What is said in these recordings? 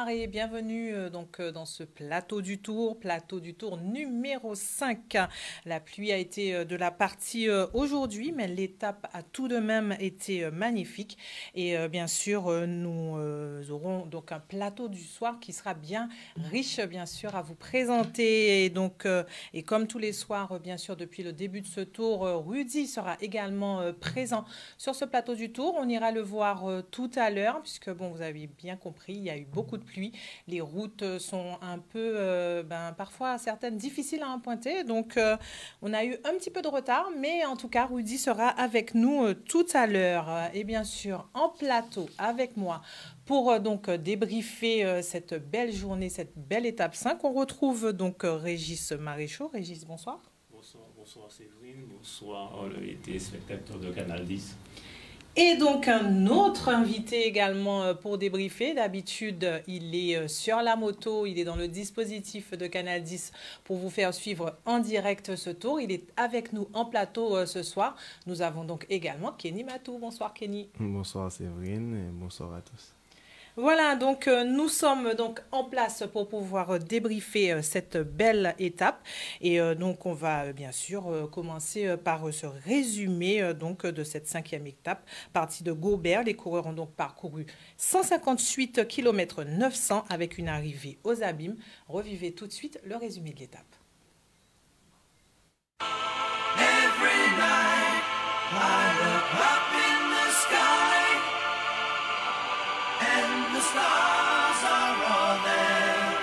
bonsoir et bienvenue dans ce plateau du Tour numéro 5. La pluie a été de la partie aujourd'hui, mais l'étape a tout de même été magnifique. Et bien sûr, nous aurons donc un plateau du soir qui sera bien riche, bien sûr, à vous présenter. Et comme tous les soirs, bien sûr, depuis le début de ce tour, Rudy sera également présent sur ce plateau du Tour. On ira le voir tout à l'heure, puisque bon, vous avez bien compris, il y a eu beaucoup de pluie. Les routes sont un peu, parfois certaines difficiles à emprunter. Donc, on a eu un petit peu de retard, mais en tout cas, Rudy sera avec nous tout à l'heure. Et bien sûr, en plateau avec moi pour débriefer cette belle journée, cette belle étape 5. On retrouve donc Régis Maréchaux. Régis, bonsoir. Bonsoir Séverine, bonsoir les téléspectateurs de Canal 10. Et donc un autre invité également pour débriefer. D'habitude, il est sur la moto, il est dans le dispositif de Canal 10 pour vous faire suivre en direct ce tour. Il est avec nous en plateau ce soir. Nous avons donc également Kenny Matou. Bonsoir Kenny. Bonsoir Séverine et bonsoir à tous. Voilà, donc nous sommes donc en place pour pouvoir débriefer cette belle étape. Et donc on va bien sûr commencer par ce résumé donc de cette 5e étape, partie de Gourbert. Les coureurs ont donc parcouru 158 km 900 avec une arrivée aux abîmes. Revivez tout de suite le résumé de l'étape. Every night, I look up in the sky. And the stars are all there.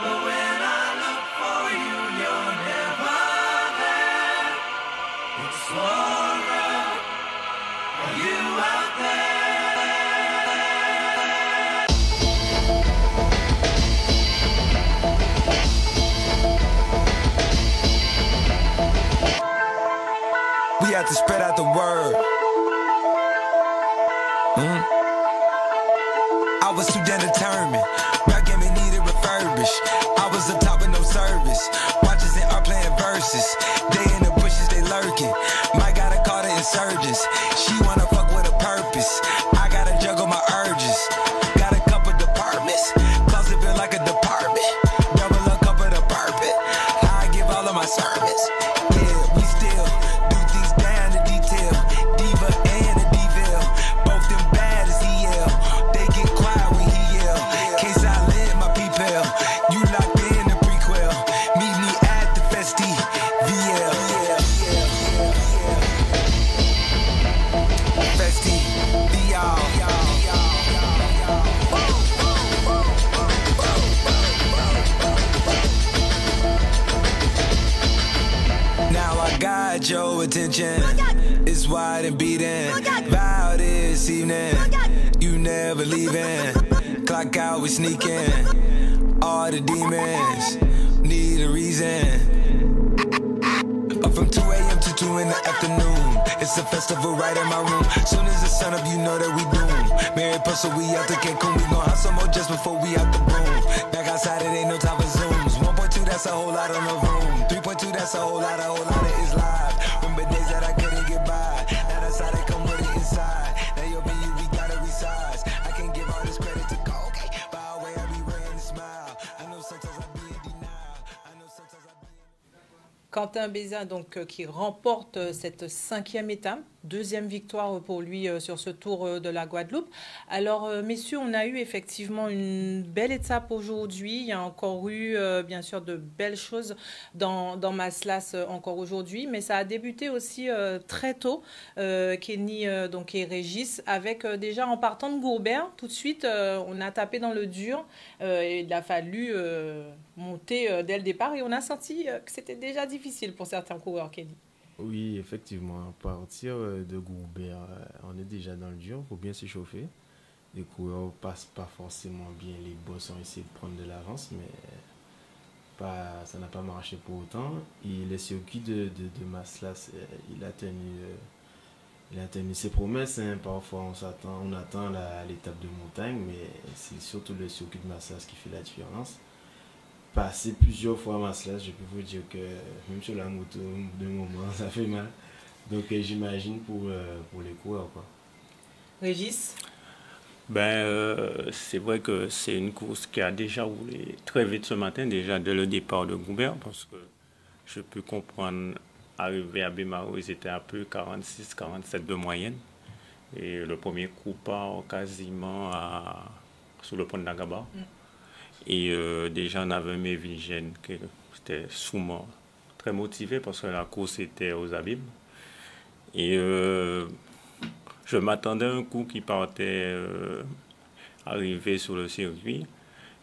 But when I look for you, you're never there. It's Laura, are you out there? We have to spread out the word. I was too damn determined. Rap game needed refurbish. I was up top with no service. Watches and art playing verses. They in the bushes, they lurking. Mike gotta call the insurgents. She wanna fuck with a purpose. I gotta juggle my urges. Got a couple departments. Closet built like a department. Double a cup of the purpose. I give all of my sermons. Yeah, we still do things down to detail. Diva and a devil. Both them bad as EL. They get quiet when he yell. Case I lit my people. You locked in the prequel. Meet me at the Festi VL. Festi VL. Now I got your attention. It's wide and beating. Vow this evening. You never leaving. Clock out, we sneaking. All the demons need a reason. Up from 2 a.m. to 2 in the afternoon. It's a festival right in my room. Soon as the sun up, you know that we doom. Mary Puzzle, we out to Cancun. We gon' hustle more just before we out the room. Back outside, it ain't no time for Zooms. 1.2, that's a whole lot on the room. 3.2, that's a whole lot of is live. Remember days that I couldn't get by. Now that's how they come with it inside. Now your venue, we gotta resize. I can't give all this credit to go, okay. By the way, I be ready to smile. I know sometimes I be in denial. I know sometimes I be in... Quentin Bézin donc qui remporte cette 5e étape, 2e victoire pour lui sur ce tour de la Guadeloupe. Alors messieurs, on a eu effectivement une belle étape aujourd'hui. Il y a encore eu bien sûr de belles choses dans Maslas encore aujourd'hui, mais ça a débuté aussi très tôt, Kenny donc et Régis, avec déjà en partant de Gourbert, tout de suite on a tapé dans le dur et il a fallu monter dès le départ et on a senti que c'était déjà difficile pour certains coureurs, Kenny. Oui, effectivement, à partir de Gourbert, on est déjà dans le dur, il faut bien s'échauffer. Les coureurs passent pas forcément bien, les boss ont essayé de prendre de l'avance, mais ça n'a pas marché pour autant. Et le circuit de Maslas, il a tenu ses promesses. Hein. Parfois, on attend l'étape de montagne, mais c'est surtout le circuit de Maslas qui fait la différence. Passer plusieurs fois à Maslas, je peux vous dire que même sur la moto, de moment, ça fait mal. Donc j'imagine pour les coureurs, quoi. Régis? C'est vrai que c'est une course qui a déjà roulé très vite ce matin, déjà dès le départ de Goubert, parce que je peux comprendre, arrivé à Bémaro, ils étaient un peu 46-47 de moyenne. Et le premier coup part quasiment sous le pont de Nagaba. Et déjà, on avait mes vigènes qui étaient souvent très motivés parce que la course était aux abîmes. Et je m'attendais à un coup qui partait arriver sur le circuit.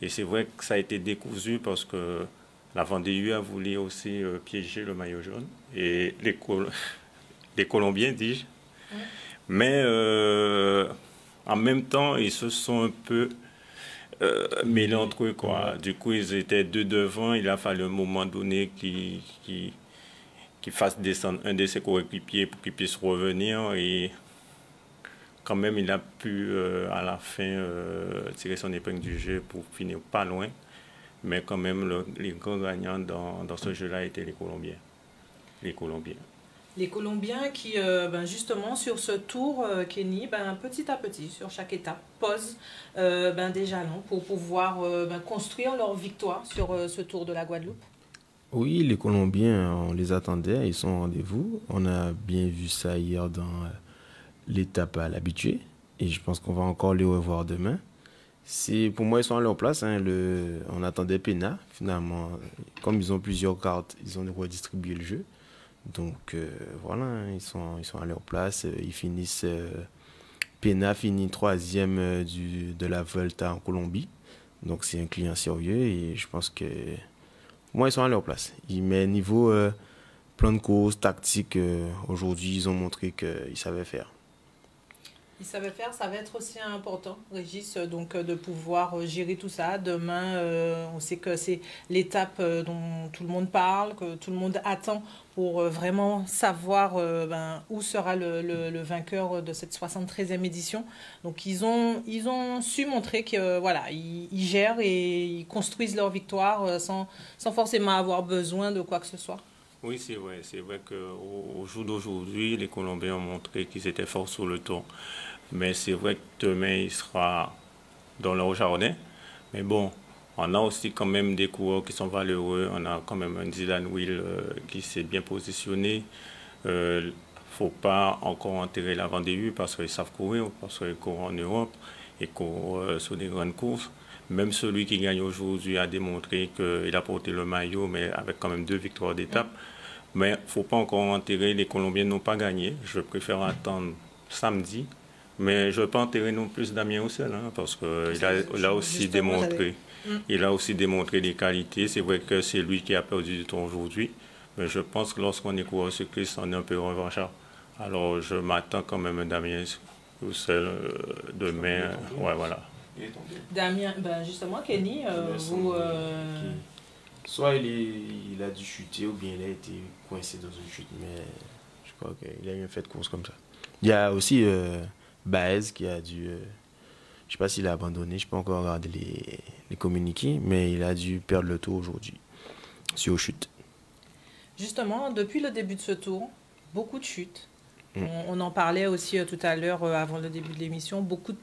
Et c'est vrai que ça a été décousu parce que la Vendée a voulu aussi piéger le maillot jaune. Et les Colombiens, dis-je. Mais en même temps, ils se sont un peu mêlés entre eux, quoi. Du coup, ils étaient deux devant. Il a fallu un moment donné qu'ils fassent descendre un de ses coéquipiers pour qu'il puisse revenir. Et quand même, il a pu, à la fin, tirer son épingle du jeu pour finir pas loin. Mais quand même, les grands gagnants dans ce jeu-là étaient les Colombiens. Les Colombiens qui, justement, sur ce tour, Kenny, petit à petit, sur chaque étape, posent des jalons pour pouvoir construire leur victoire sur ce tour de la Guadeloupe. Oui, les Colombiens, on les attendait, ils sont au rendez-vous. On a bien vu ça hier dans l'étape à l'habitué. Et je pense qu'on va encore les revoir demain. Pour moi, ils sont à leur place. On attendait Pena. Finalement, comme ils ont plusieurs cartes, ils ont redistribué le jeu. Donc voilà, ils sont à leur place. Ils finissent. Pena finit 3e de la Vuelta en Colombie. Donc c'est un client sérieux et je pense que pour moi, ils sont à leur place. Mais niveau plan de course, tactique, aujourd'hui, ils ont montré qu'ils savaient faire. Ils savaient faire, ça va être aussi important, Régis, donc de pouvoir gérer tout ça. Demain, on sait que c'est l'étape dont tout le monde parle, que tout le monde attend pour vraiment savoir où sera le vainqueur de cette 73e édition. Donc ils ont su montrer que voilà, ils gèrent et ils construisent leur victoire sans forcément avoir besoin de quoi que ce soit. Oui, c'est vrai. C'est vrai qu'au jour d'aujourd'hui, les Colombiens ont montré qu'ils étaient forts sur le tour. Mais c'est vrai que demain, il sera dans le Haut-Jardin. Mais bon, on a aussi quand même des coureurs qui sont valeureux. On a quand même un Dylan Will qui s'est bien positionné. Il ne faut pas encore enterrer la Vendée parce qu'ils savent courir, parce qu'ils courent en Europe et courent sur des grandes courses. Même celui qui gagne aujourd'hui a démontré qu'il a porté le maillot, mais avec quand même 2 victoires d'étape. Mais il ne faut pas encore enterrer. Les Colombiens n'ont pas gagné. Je préfère attendre samedi. Mais je ne veux pas enterrer non plus Damien Roussel, parce qu'il a aussi démontré. Il a aussi démontré des qualités. C'est vrai que c'est lui qui a perdu du temps aujourd'hui. Mais je pense que lorsqu'on est coureur cycliste, on est un peu revanchard. Alors je m'attends quand même à Damien Roussel demain. Ouais, voilà. Damien, justement, Kenny, vous... Soit il a dû chuter ou bien il a été coincé dans une chute, mais je crois qu'il a eu un fait de course comme ça. Il y a aussi Baez qui a dû... je ne sais pas s'il a abandonné, je n'ai pas encore regardé les communiqués, mais il a dû perdre le tour aujourd'hui, sur aux chutes. Justement, depuis le début de ce tour, beaucoup de chutes. On en parlait aussi tout à l'heure avant le début de l'émission, beaucoup de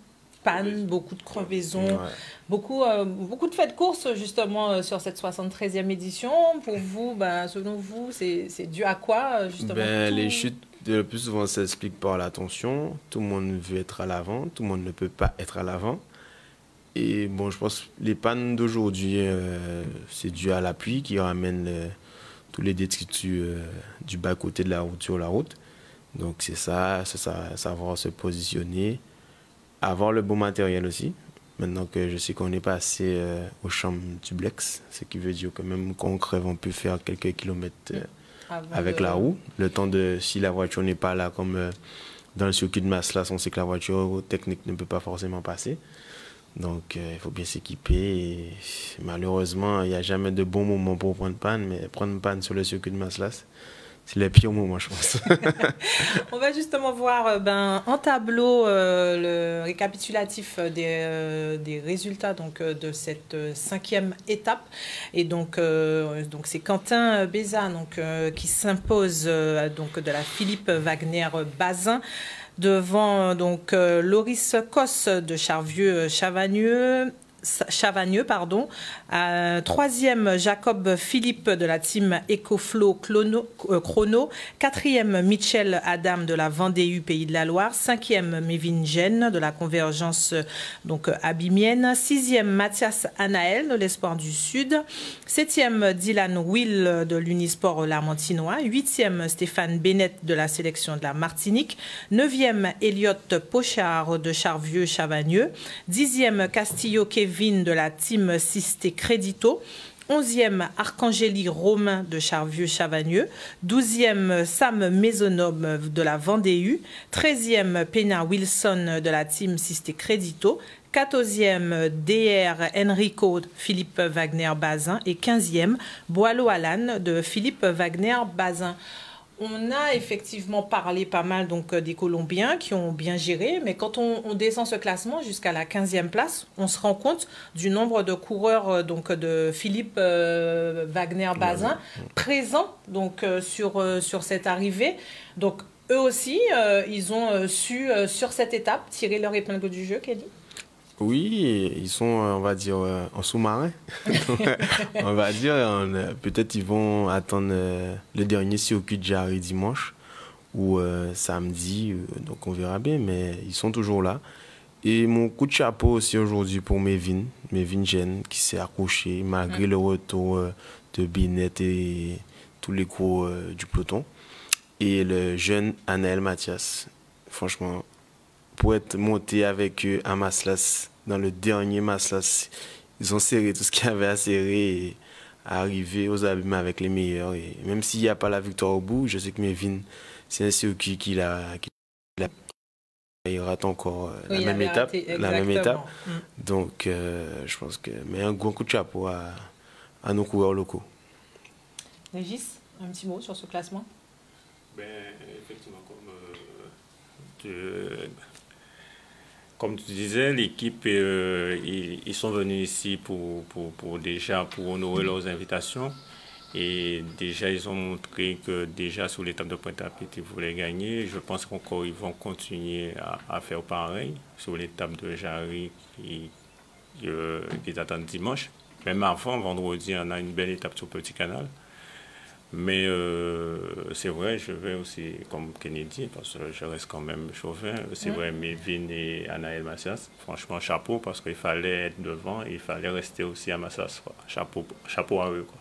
pannes, beaucoup de crevaisons, beaucoup de faits de course justement sur cette 73e édition. Pour vous, selon vous, c'est dû à quoi justement Les chutes, le plus souvent, ça s'explique par la tension. Tout le monde veut être à l'avant, tout le monde ne peut pas être à l'avant. Et bon, je pense que les pannes d'aujourd'hui, c'est dû à la pluie qui ramène tous les détritus du bas-côté de la route sur la route. Donc c'est ça, savoir se positionner, avoir le bon matériel aussi. Maintenant que je sais qu'on est passé aux chambres duplex, ce qui veut dire que même quand on crève, on peut faire quelques kilomètres avec la roue. Le temps si la voiture n'est pas là, comme dans le circuit de Maslas, on sait que la voiture technique ne peut pas forcément passer. Donc il faut bien s'équiper. Et malheureusement, il n'y a jamais de bon moment pour prendre panne, mais prendre panne sur le circuit de Maslas, c'est le pire moment, je pense. On va justement voir en tableau le récapitulatif des résultats de cette 5e étape. Et donc c'est Quentin Bézat qui s'impose de la Philippe Wagner-Bazin. Devant donc Loris Cos de Charvieux-Chavagneux. Troisième, Jacob Philippe de la team EcoFlow Chrono. Quatrième, Michel Adam de la Vendée Pays de la Loire. Cinquième, Mévin Gène de la Convergence donc abimienne. Sixième, Mathias Anaël de l'Espoir du Sud. Septième, Dylan Will de l'Unisport Lamantinois. Huitième, Stéphane Bennett de la sélection de la Martinique. Neuvième, Elliot Pochard de Charvieux-Chavagneux. Dixième, Castillo Kevin de la team Sisté Crédito. 11e, Arcangélie Romain de Charvieux-Chavagneux. 12e, Sam Maisonnome de la Vendée. 13e, Pena Wilson de la team Sisté Crédito. 14e, DR Enrico Philippe Wagner-Bazin. Et 15e, Boileau Alan de Philippe Wagner-Bazin. On a effectivement parlé pas mal donc, des Colombiens qui ont bien géré, mais quand on descend ce classement jusqu'à la 15e place, on se rend compte du nombre de coureurs donc, de Philippe Wagner-Bazin présents donc, sur cette arrivée. Donc eux aussi, ils ont su sur cette étape tirer leur épingle du jeu, Kelly. Oui, ils sont, on va dire, en sous-marin. On va dire, peut-être ils vont attendre le dernier circuit de Jarry dimanche ou samedi, donc on verra bien, mais ils sont toujours là. Et mon coup de chapeau aussi aujourd'hui pour Mévin Gène, qui s'est accroché malgré le retour de Binet et tous les gros du peloton. Et le jeune Anaël Mathias, franchement, pour être monté avec eux à Maslas, dans le dernier Maslas, ils ont serré tout ce qu'il y avait à serrer et arriver aux abîmes avec les meilleurs. Et même s'il n'y a pas la victoire au bout, je sais que Mévin, c'est un circuit il rate encore la même étape. Donc, je pense que... Mais un gros coup de chapeau à nos coureurs locaux. Régis, un petit mot sur ce classement? Effectivement, comme tu disais, l'équipe, ils sont venus ici pour honorer leurs invitations. Et déjà, ils ont montré que déjà sur l'étape de Pointe-à-Pitre, ils voulaient gagner. Je pense qu'encore, ils vont continuer à faire pareil sur l'étape de Jarry qu'ils attendent dimanche. Même avant, vendredi, on a une belle étape sur Petit Canal. Mais c'est vrai, je vais aussi, comme Kennedy, parce que je reste quand même chauvin, c'est vrai, Mévin et Anaël Massas, franchement, chapeau, parce qu'il fallait être devant et il fallait rester aussi à Massas. Chapeau à eux, quoi.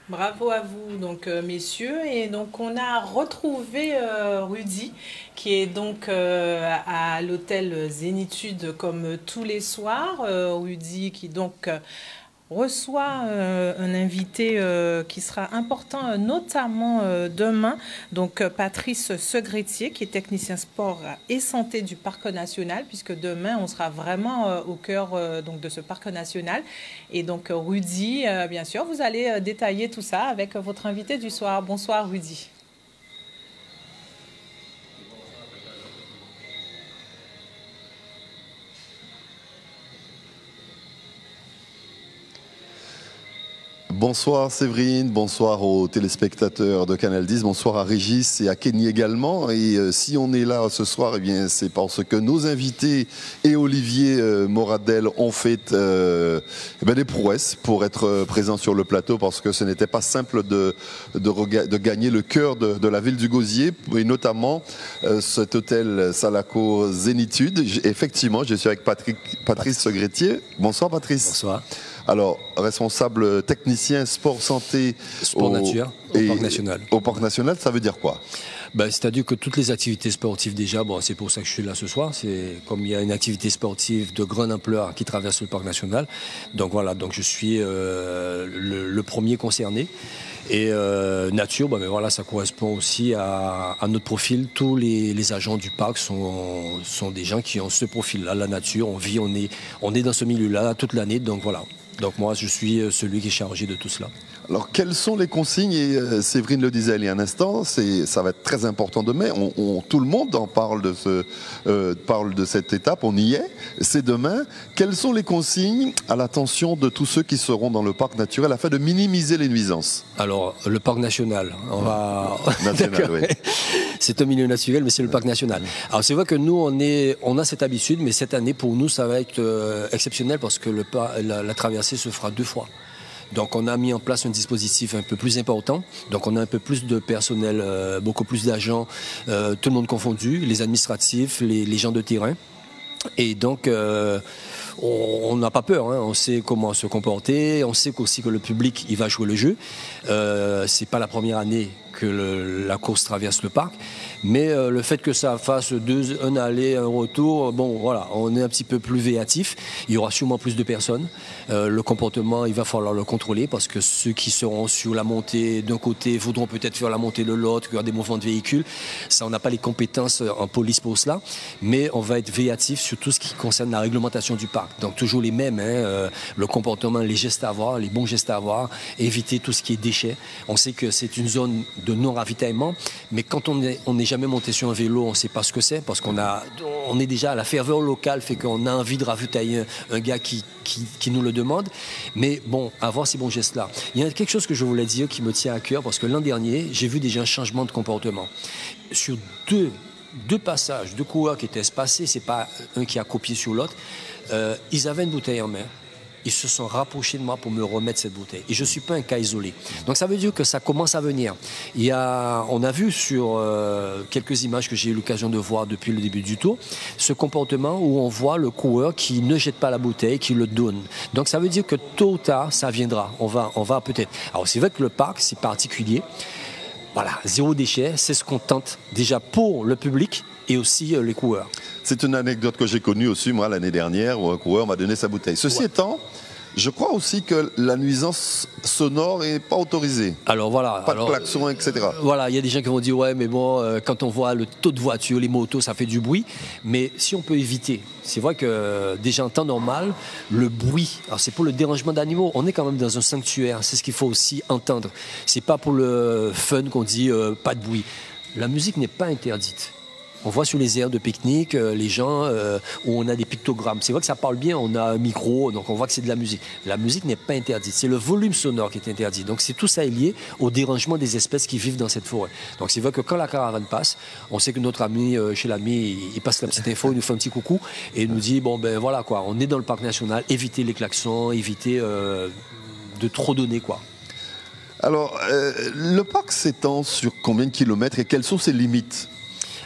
Bravo à vous, donc, messieurs. Et donc, on a retrouvé Rudy, qui est donc à l'hôtel Zénitude comme tous les soirs. Rudy qui donc... reçoit un invité qui sera important, notamment demain, donc Patrice Segretier, qui est technicien sport et santé du Parc national, puisque demain, on sera vraiment au cœur donc, de ce Parc national. Et donc, Rudy, bien sûr, vous allez détailler tout ça avec votre invité du soir. Bonsoir, Rudy. Bonsoir Séverine, bonsoir aux téléspectateurs de Canal 10, bonsoir à Régis et à Kenny également. Et si on est là ce soir, eh bien c'est parce que nos invités et Olivier Moradel ont fait des prouesses pour être présents sur le plateau, parce que ce n'était pas simple de gagner le cœur de la ville du Gosier, et notamment cet hôtel Salaco Zénitude. Effectivement, je suis avec Patrice Segretier. Bonsoir Patrice. Bonsoir. Alors, responsable technicien sport santé sport nature au Parc national. Au Parc national, ça veut dire quoi? C'est-à-dire que toutes les activités sportives déjà, c'est pour ça que je suis là ce soir, c'est comme il y a une activité sportive de grande ampleur qui traverse le Parc national. Donc voilà, donc je suis le premier concerné. Et nature, voilà, ça correspond aussi à notre profil. Tous les agents du parc sont des gens qui ont ce profil-là, la nature, on vit, on est dans ce milieu-là toute l'année, donc voilà. Donc moi, je suis celui qui est chargé de tout cela. Alors, quelles sont les consignes? Et Séverine le disait il y a un instant, ça va être très important demain. Tout le monde en parle de cette étape, on y est. C'est demain. Quelles sont les consignes à l'attention de tous ceux qui seront dans le parc naturel afin de minimiser les nuisances? Alors, le parc national, on va... National, oui. c'est un milieu naturel, mais c'est le parc national. Alors c'est vrai que nous, on a cette habitude, mais cette année, pour nous, ça va être exceptionnel parce que la traversée se fera 2 fois. Donc on a mis en place un dispositif un peu plus important. Donc on a un peu plus de personnel, beaucoup plus d'agents, tout le monde confondu, les administratifs, les gens de terrain. Et donc on n'a pas peur, hein. On sait comment se comporter, on sait aussi que le public il va jouer le jeu. C'est pas la première année que la course traverse le parc, mais le fait que ça fasse un aller, un retour, bon voilà, on est un petit peu plus véatif. Il y aura sûrement plus de personnes. Le comportement, il va falloir le contrôler parce que ceux qui seront sur la montée d'un côté voudront peut-être faire la montée de l'autre, il y aura des mouvements de véhicules. Ça, on n'a pas les compétences en police pour cela, mais on va être véatif sur tout ce qui concerne la réglementation du parc. Donc toujours les mêmes, hein, le comportement, les gestes à avoir, les bons gestes à avoir, éviter tout ce qui est déchets. On sait que c'est une zone de non-ravitaillement, mais quand on n'est jamais monté sur un vélo, on ne sait pas ce que c'est, parce qu'on est déjà à la ferveur locale, fait qu'on a envie de ravitailler un gars qui nous le demande. Mais bon, avoir ces bons gestes-là. Il y a quelque chose que je voulais dire qui me tient à cœur, parce que l'an dernier, j'ai vu déjà un changement de comportement. Sur deux passages, 2 coureurs qui étaient espacés, c'est pas un qui a copié sur l'autre, ils avaient une bouteille en main. Ils se sont rapprochés de moi pour me remettre cette bouteille. Et je ne suis pas un cas isolé. Donc ça veut dire que ça commence à venir. On a vu sur quelques images que j'ai eu l'occasion de voir depuis le début du tour, ce comportement où on voit le coureur qui ne jette pas la bouteille, qui le donne. Donc ça veut dire que tôt ou tard, ça viendra. On va peut-être... Alors c'est vrai que le parc, c'est particulier. Voilà, 0 déchet, c'est ce qu'on tente déjà pour le public et aussi les coureurs. C'est une anecdote que j'ai connue aussi, moi, l'année dernière, où un coureur m'a donné sa bouteille. Ceci étant, je crois aussi que la nuisance sonore n'est pas autorisée. Alors voilà. Pas de klaxon, etc. Voilà, il y a des gens qui vont dire, ouais, mais bon, quand on voit le taux de voitures, les motos, ça fait du bruit. Mais si on peut éviter, c'est vrai que déjà en temps normal, le bruit, alors c'est pour le dérangement d'animaux, on est quand même dans un sanctuaire, c'est ce qu'il faut aussi entendre. C'est pas pour le fun qu'on dit pas de bruit. La musique n'est pas interdite. On voit sur les aires de pique-nique, les gens où on a des pictogrammes. C'est vrai que ça parle bien, on a un micro, donc on voit que c'est de la musique. La musique n'est pas interdite, c'est le volume sonore qui est interdit. Donc c'est tout ça est lié au dérangement des espèces qui vivent dans cette forêt. Donc c'est vrai que quand la caravane passe, on sait que notre ami chez l'ami, il passe la petite info, il nous fait un petit coucou et il nous dit, bon ben voilà quoi, on est dans le parc national, évitez les klaxons, évitez de trop donner quoi. Alors, le parc s'étend sur combien de kilomètres et quelles sont ses limites ?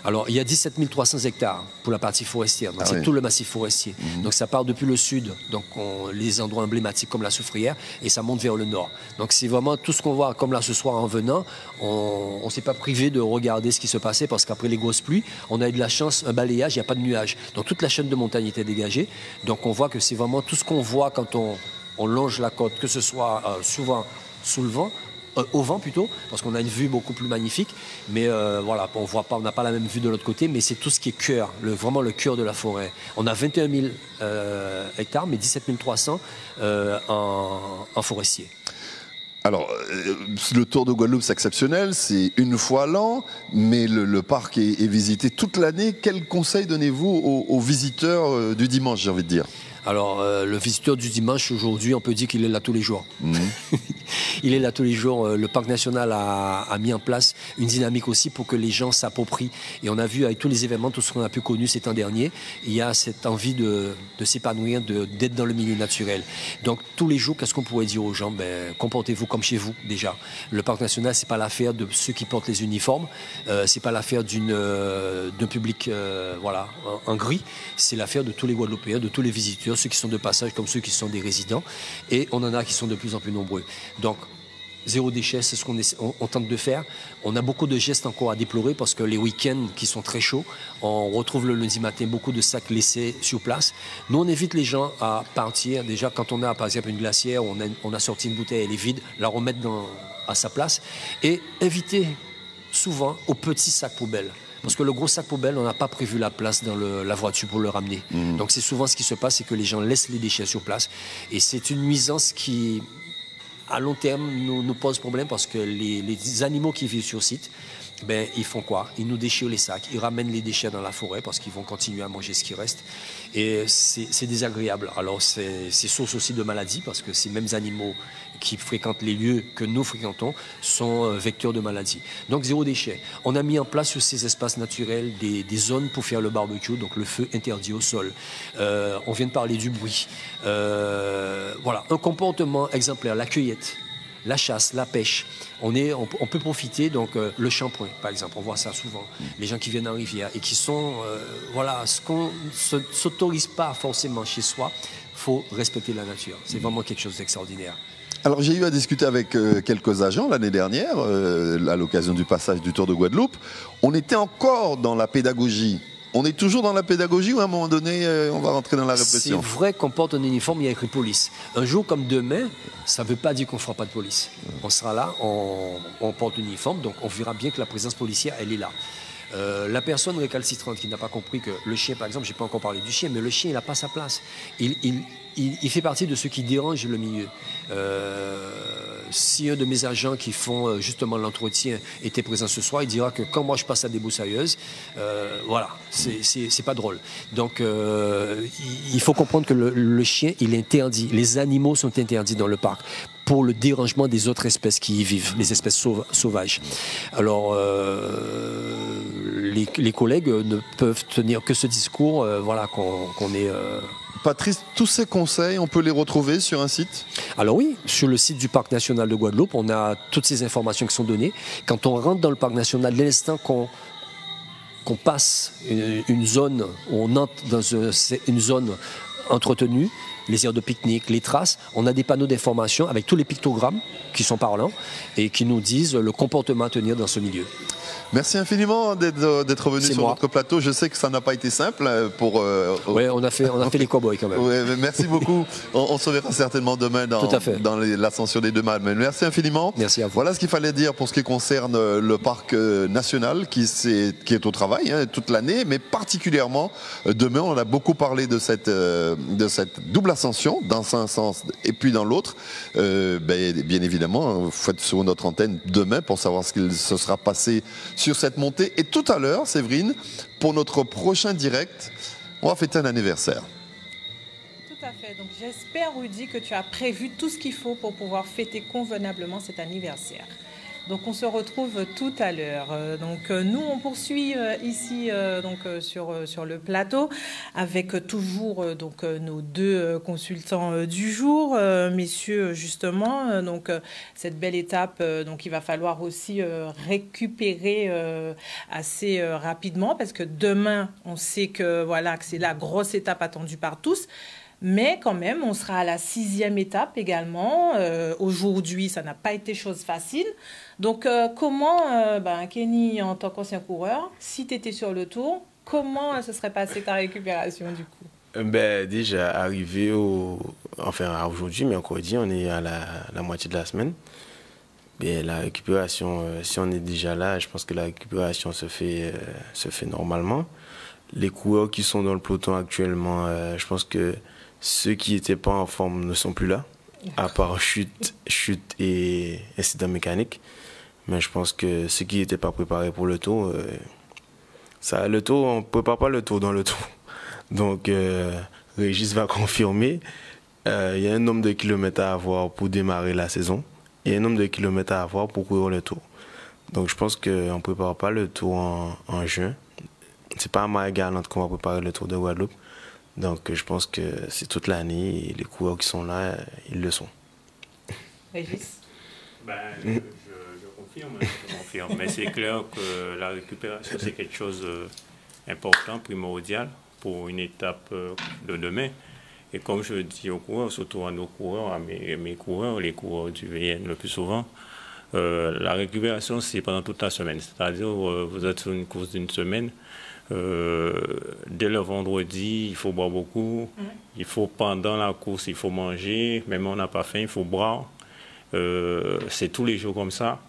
Alors, il y a 17 300 hectares pour la partie forestière. Donc, c'est tout le massif forestier. Donc, ça part depuis le sud, donc les endroits emblématiques comme la Soufrière, et ça monte vers le nord. Donc, c'est vraiment tout ce qu'on voit, comme là ce soir en venant. On ne s'est pas privé de regarder ce qui se passait parce qu'après les grosses pluies, on a eu de la chance, un balayage, il n'y a pas de nuages. Donc, toute la chaîne de montagne était dégagée. Donc, on voit que c'est vraiment tout ce qu'on voit quand on longe la côte, que ce soit souvent sous le vent, au vent plutôt, parce qu'on a une vue beaucoup plus magnifique, mais voilà, on n'a pas la même vue de l'autre côté, mais c'est tout ce qui est cœur, vraiment le cœur de la forêt. On a 21 000 hectares, mais 17 300 en forestier. Alors, le Tour de Guadeloupe, c'est exceptionnel, c'est une fois l'an, mais le parc est visité toute l'année. Quel conseil donnez-vous aux visiteurs du dimanche, j'ai envie de dire ? Alors, le visiteur du dimanche, aujourd'hui, on peut dire qu'il est là tous les jours. Il est là tous les jours. Le parc national a mis en place une dynamique aussi pour que les gens s'approprient. Et on a vu avec tous les événements, tout ce qu'on a pu connu ces temps derniers, il y a cette envie de s'épanouir, d'être dans le milieu naturel. Donc, tous les jours, qu'est-ce qu'on pourrait dire aux gens ? Comportez-vous comme chez vous, déjà. Le parc national, c'est pas l'affaire de ceux qui portent les uniformes. C'est pas l'affaire d'un public en gris. C'est l'affaire de tous les Guadeloupéens, de tous les visiteurs, ceux qui sont de passage comme ceux qui sont des résidents, et on en a qui sont de plus en plus nombreux. Donc, 0 déchet, c'est ce qu'on tente de faire. On a beaucoup de gestes encore à déplorer parce que les week-ends qui sont très chauds, on retrouve le lundi matin beaucoup de sacs laissés sur place. Nous, on évite les gens à partir. Déjà, quand on a, par exemple, une glacière, on a sorti une bouteille, elle est vide, la remettre à sa place et éviter souvent aux petits sacs poubelles. Parce que le gros sac poubelle, on n'a pas prévu la place dans la voiture pour le ramener. Donc c'est souvent ce qui se passe, c'est que les gens laissent les déchets sur place. Et c'est une nuisance qui, à long terme, nous pose problème parce que les animaux qui vivent sur site, ben, ils font quoi? Ils nous déchirent les sacs, ils ramènent les déchets dans la forêt parce qu'ils vont continuer à manger ce qui reste. Et c'est désagréable. Alors c'est source aussi de maladies parce que ces mêmes animaux qui fréquentent les lieux que nous fréquentons sont vecteurs de maladies. Donc zéro déchet. On a mis en place sur ces espaces naturels des zones pour faire le barbecue, donc le feu interdit au sol. On vient de parler du bruit. Voilà, un comportement exemplaire, la cueillette, la chasse, la pêche. On peut profiter, donc le shampoing, par exemple, on voit ça souvent. Les gens qui viennent en rivière et qui sont, voilà, ce qu'on ne s'autorise pas forcément chez soi, il faut respecter la nature. C'est vraiment quelque chose d'extraordinaire. Alors j'ai eu à discuter avec quelques agents l'année dernière, à l'occasion du passage du Tour de Guadeloupe. On était encore dans la pédagogie. On est toujours dans la pédagogie ou à un moment donné, on va rentrer dans la répression? C'est vrai qu'on porte un uniforme, il y a écrit police. Un jour comme demain, ça ne veut pas dire qu'on ne fera pas de police. On sera là, on porte l'uniforme, donc on verra bien que la présence policière, elle est là. La personne récalcitrante qui n'a pas compris que le chien, par exemple, je n'ai pas encore parlé du chien, mais le chien, il n'a pas sa place. Il fait partie de ceux qui dérangent le milieu. Si un de mes agents qui font justement l'entretien était présent ce soir, il dira que quand moi je passe à débroussailleuse, voilà, c'est pas drôle. Donc il faut comprendre que le chien, il est interdit. Les animaux sont interdits dans le parc pour le dérangement des autres espèces qui y vivent, les espèces sauvages. Alors les collègues ne peuvent tenir que ce discours, voilà, qu'on est... Patrice, tous ces conseils, on peut les retrouver sur un site? Alors oui, sur le site du Parc national de Guadeloupe, on a toutes ces informations qui sont données. Quand on rentre dans le Parc national, dès l'instant qu'on passe une zone, on entre dans une zone entretenue, les aires de pique-nique, les traces, on a des panneaux d'information avec tous les pictogrammes qui sont parlants et qui nous disent le comportement à tenir dans ce milieu. Merci infiniment d'être venu sur notre plateau. Je sais que ça n'a pas été simple pour... Oui, on a fait les cow-boys quand même. Ouais, merci beaucoup. On se verra certainement demain dans l'ascension des deux mâles. Merci infiniment. Merci à vous. Voilà ce qu'il fallait dire pour ce qui concerne le parc national qui est au travail toute l'année, mais particulièrement demain. On a beaucoup parlé de cette double ascension dans un sens et puis dans l'autre. Bien évidemment, vous faites sur notre antenne demain pour savoir ce qu'il se sera passé sur cette montée. Et tout à l'heure, Séverine, pour notre prochain direct, on va fêter un anniversaire. Tout à fait. Donc j'espère, Rudy, que tu as prévu tout ce qu'il faut pour pouvoir fêter convenablement cet anniversaire. Donc on se retrouve tout à l'heure. Donc nous on poursuit ici sur le plateau avec toujours nos deux consultants du jour, messieurs justement. Donc cette belle étape, donc il va falloir aussi récupérer assez rapidement parce que demain on sait que voilà que c'est la grosse étape attendue par tous. Mais quand même, on sera à la 6e étape également. Aujourd'hui, ça n'a pas été chose facile. Donc, comment, Kenny, en tant qu'ancien coureur, si tu étais sur le tour, comment se serait passée ta récupération du coup? Déjà, arrivé à aujourd'hui, mais encore dit, on est à la moitié de la semaine. La récupération, si on est déjà là, je pense que la récupération se fait normalement. Les coureurs qui sont dans le peloton actuellement, je pense que ceux qui n'étaient pas en forme ne sont plus là, à part chute et incident mécanique. Mais je pense que ceux qui n'étaient pas préparés pour le tour, on ne prépare pas le tour dans le tour. Donc, Régis va confirmer. Il y a un nombre de kilomètres à avoir pour démarrer la saison et un nombre de kilomètres à avoir pour courir le tour. Donc, je pense qu'on ne prépare pas le tour en juin. C'est pas à Marie-Galante qu'on va préparer le Tour de Guadeloupe. Donc, je pense que c'est toute l'année et les coureurs qui sont là, ils le sont. Régis? Je confirme. Mais c'est clair que la récupération, c'est quelque chose d'important, primordial pour une étape de demain. Et comme je dis aux coureurs, surtout à nos coureurs, à mes coureurs, les coureurs du VN le plus souvent, la récupération, c'est pendant toute la semaine. C'est-à-dire, vous êtes sur une course d'une semaine. Dès le vendredi, il faut boire beaucoup. Il faut, pendant la course, il faut manger. Même on n'a pas faim, il faut boire. C'est tous les jours comme ça.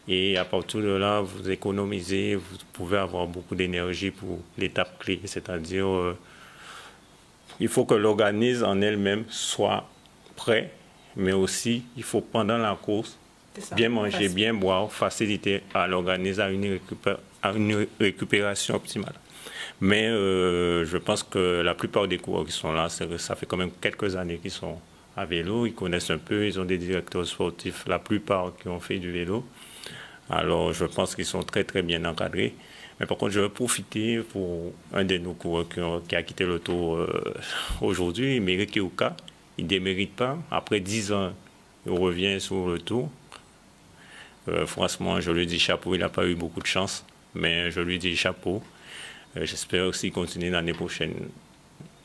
Et à partir de là, vous économisez, vous pouvez avoir beaucoup d'énergie pour l'étape clé. C'est-à-dire, il faut que l'organisme en elle-même soit prêt. Mais aussi, il faut, pendant la course, Bien manger, bien boire, faciliter à l'organisme à une récupération optimale. Mais je pense que la plupart des coureurs qui sont là, ça fait quand même quelques années qu'ils sont à vélo, ils connaissent un peu, ils ont des directeurs sportifs, la plupart qui ont fait du vélo. Alors je pense qu'ils sont très très bien encadrés. Mais par contre, je vais profiter pour un de nos coureurs qui a quitté le Tour aujourd'hui, Méré Kiouka. Il ne démérite pas. Après 10 ans, il revient sur le Tour. Franchement, je lui dis chapeau. Il n'a pas eu beaucoup de chance, mais je lui dis chapeau. J'espère aussi continuer l'année prochaine.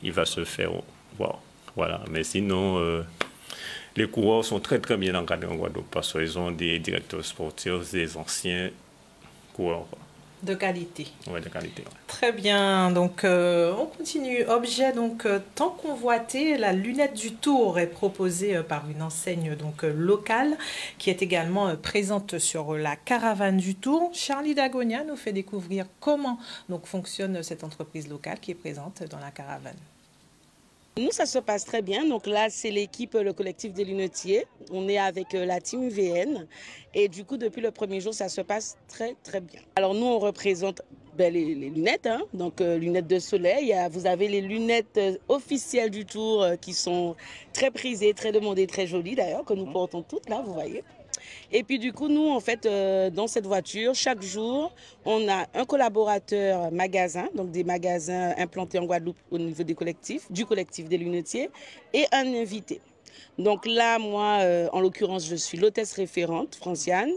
Il va se faire voir. Voilà. Mais sinon, les coureurs sont très très bien encadrés en Guadeloupe parce qu'ils ont des directeurs sportifs, des anciens coureurs. De qualité. Oui, de qualité. Ouais. Très bien. Donc, on continue. Objet, donc, tant convoité, la lunette du Tour est proposée par une enseigne donc, locale qui est également présente sur la caravane du Tour. Charlie Dagonia nous fait découvrir comment donc, fonctionne cette entreprise locale qui est présente dans la caravane. Nous, ça se passe très bien. Donc là, c'est l'équipe, le collectif des lunetiers. On est avec la team UVN. Et du coup, depuis le premier jour, ça se passe très, très bien. Alors nous, on représente les lunettes, hein. Donc lunettes de soleil. Vous avez les lunettes officielles du Tour qui sont très prisées, très demandées, très jolies d'ailleurs, que nous portons toutes là, vous voyez. Et puis du coup, nous, en fait, dans cette voiture, chaque jour, on a un collaborateur magasin, donc des magasins implantés en Guadeloupe au niveau des collectifs, du collectif des lunetiers, et un invité. Donc là, moi, en l'occurrence, je suis l'hôtesse référente, Franciane,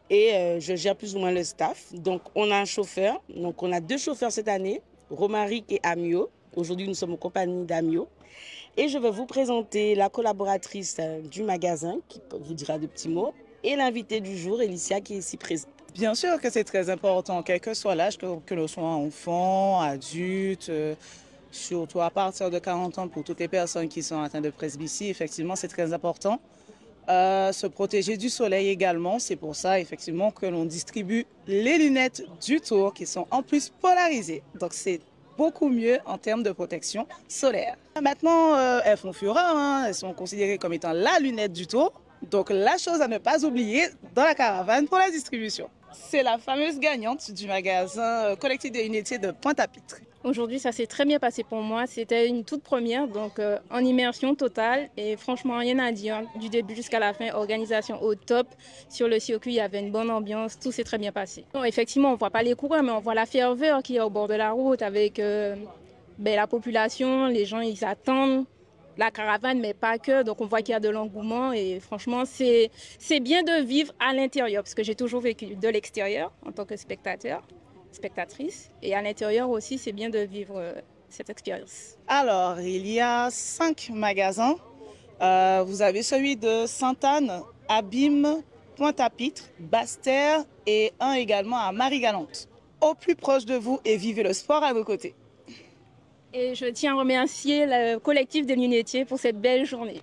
et je gère plus ou moins le staff. Donc on a un chauffeur, donc on a 2 chauffeurs cette année, Romaric et Amio. Aujourd'hui, nous sommes en compagnie d'Amio. Et je vais vous présenter la collaboratrice du magasin, qui vous dira des petits mots, et l'invité du jour, Elicia, qui est ici présente. Bien sûr que c'est très important, quel que soit l'âge, que l'on soit enfant, adulte, surtout à partir de 40 ans pour toutes les personnes qui sont atteintes de presbytie, effectivement, c'est très important. Se protéger du soleil également, c'est pour ça effectivement que l'on distribue les lunettes du Tour qui sont en plus polarisées. Donc c'est beaucoup mieux en termes de protection solaire. Maintenant, elles font fureur, hein, elles sont considérées comme étant la lunette du Tour. Donc la chose à ne pas oublier dans la caravane pour la distribution. C'est la fameuse gagnante du magasin collectif des lunetiers de Pointe-à-Pitre. Aujourd'hui, ça s'est très bien passé pour moi. C'était une toute première, donc en immersion totale. Et franchement, rien à dire. Du début jusqu'à la fin, organisation au top. Sur le circuit, il y avait une bonne ambiance. Tout s'est très bien passé. Bon, effectivement, on ne voit pas les coureurs, mais on voit la ferveur qui est au bord de la route avec la population. Les gens, ils attendent la caravane, mais pas que. Donc, on voit qu'il y a de l'engouement. Et franchement, c'est bien de vivre à l'intérieur, parce que j'ai toujours vécu de l'extérieur en tant que spectatrice. Et à l'intérieur aussi, c'est bien de vivre cette expérience. Alors, il y a 5 magasins. Vous avez celui de Sainte-Anne, Abîme, Pointe-à-Pitre, Basse-Terre et un également à Marie-Galante. Au plus proche de vous et vivez le sport à vos côtés. Et je tiens à remercier le collectif des lunetiers pour cette belle journée.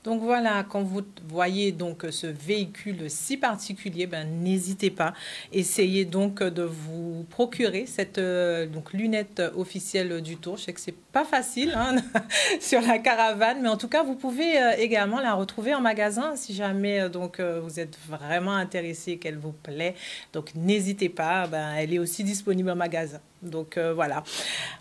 Donc voilà, quand vous voyez donc ce véhicule si particulier, n'hésitez pas. Essayez donc de vous procurer cette donc lunette officielle du Tour. Je sais que c'est pas facile hein, sur la caravane, mais en tout cas, vous pouvez également la retrouver en magasin si jamais donc vous êtes vraiment intéressé, qu'elle vous plaît. Donc n'hésitez pas, elle est aussi disponible en magasin. Donc voilà.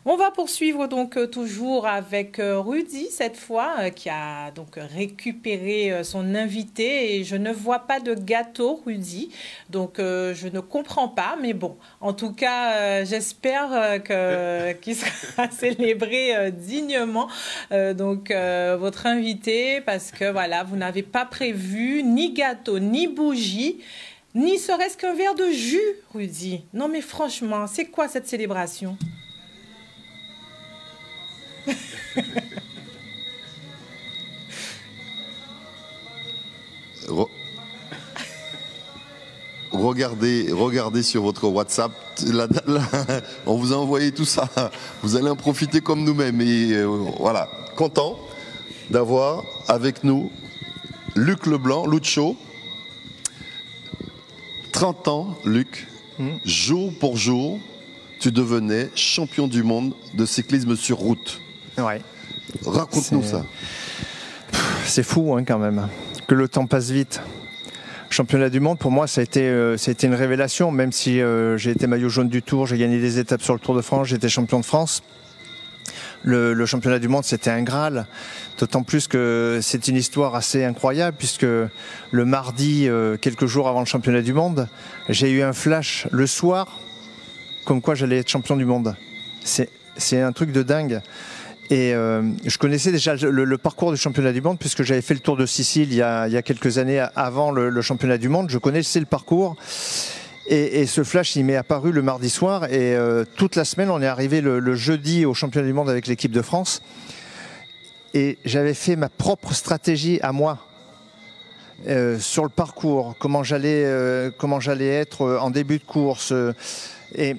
On va poursuivre donc toujours avec Rudy cette fois qui a donc récupéré son invité et je ne vois pas de gâteau Rudy. Donc je ne comprends pas mais bon, en tout cas j'espère qu'il sera célébré dignement votre invité parce que voilà, vous n'avez pas prévu ni gâteau ni bougie. Ni serait-ce qu'un verre de jus, Rudy. Non mais franchement, c'est quoi cette célébration? Regardez sur votre WhatsApp. Là, on vous a envoyé tout ça. Vous allez en profiter comme nous-mêmes. Et voilà, content d'avoir avec nous Luc Leblanc, Lucho. 30 ans, Luc, jour pour jour, tu devenais champion du monde de cyclisme sur route. Ouais. Raconte-nous ça. C'est fou hein, quand même. que le temps passe vite. Championnat du monde, pour moi, ça a été une révélation, même si j'ai été maillot jaune du Tour, j'ai gagné des étapes sur le Tour de France, j'étais champion de France. Le championnat du monde, c'était un Graal, d'autant plus que c'est une histoire assez incroyable, puisque le mardi, quelques jours avant le championnat du monde, j'ai eu un flash le soir, comme quoi j'allais être champion du monde. C'est un truc de dingue. Et je connaissais déjà le parcours du championnat du monde puisque j'avais fait le Tour de Sicile il y a quelques années avant le championnat du monde. Je connaissais le parcours et ce flash il m'est apparu le mardi soir et toute la semaine on est arrivé le jeudi au championnat du monde avec l'équipe de France et j'avais fait ma propre stratégie à moi sur le parcours, comment j'allais être en début de course et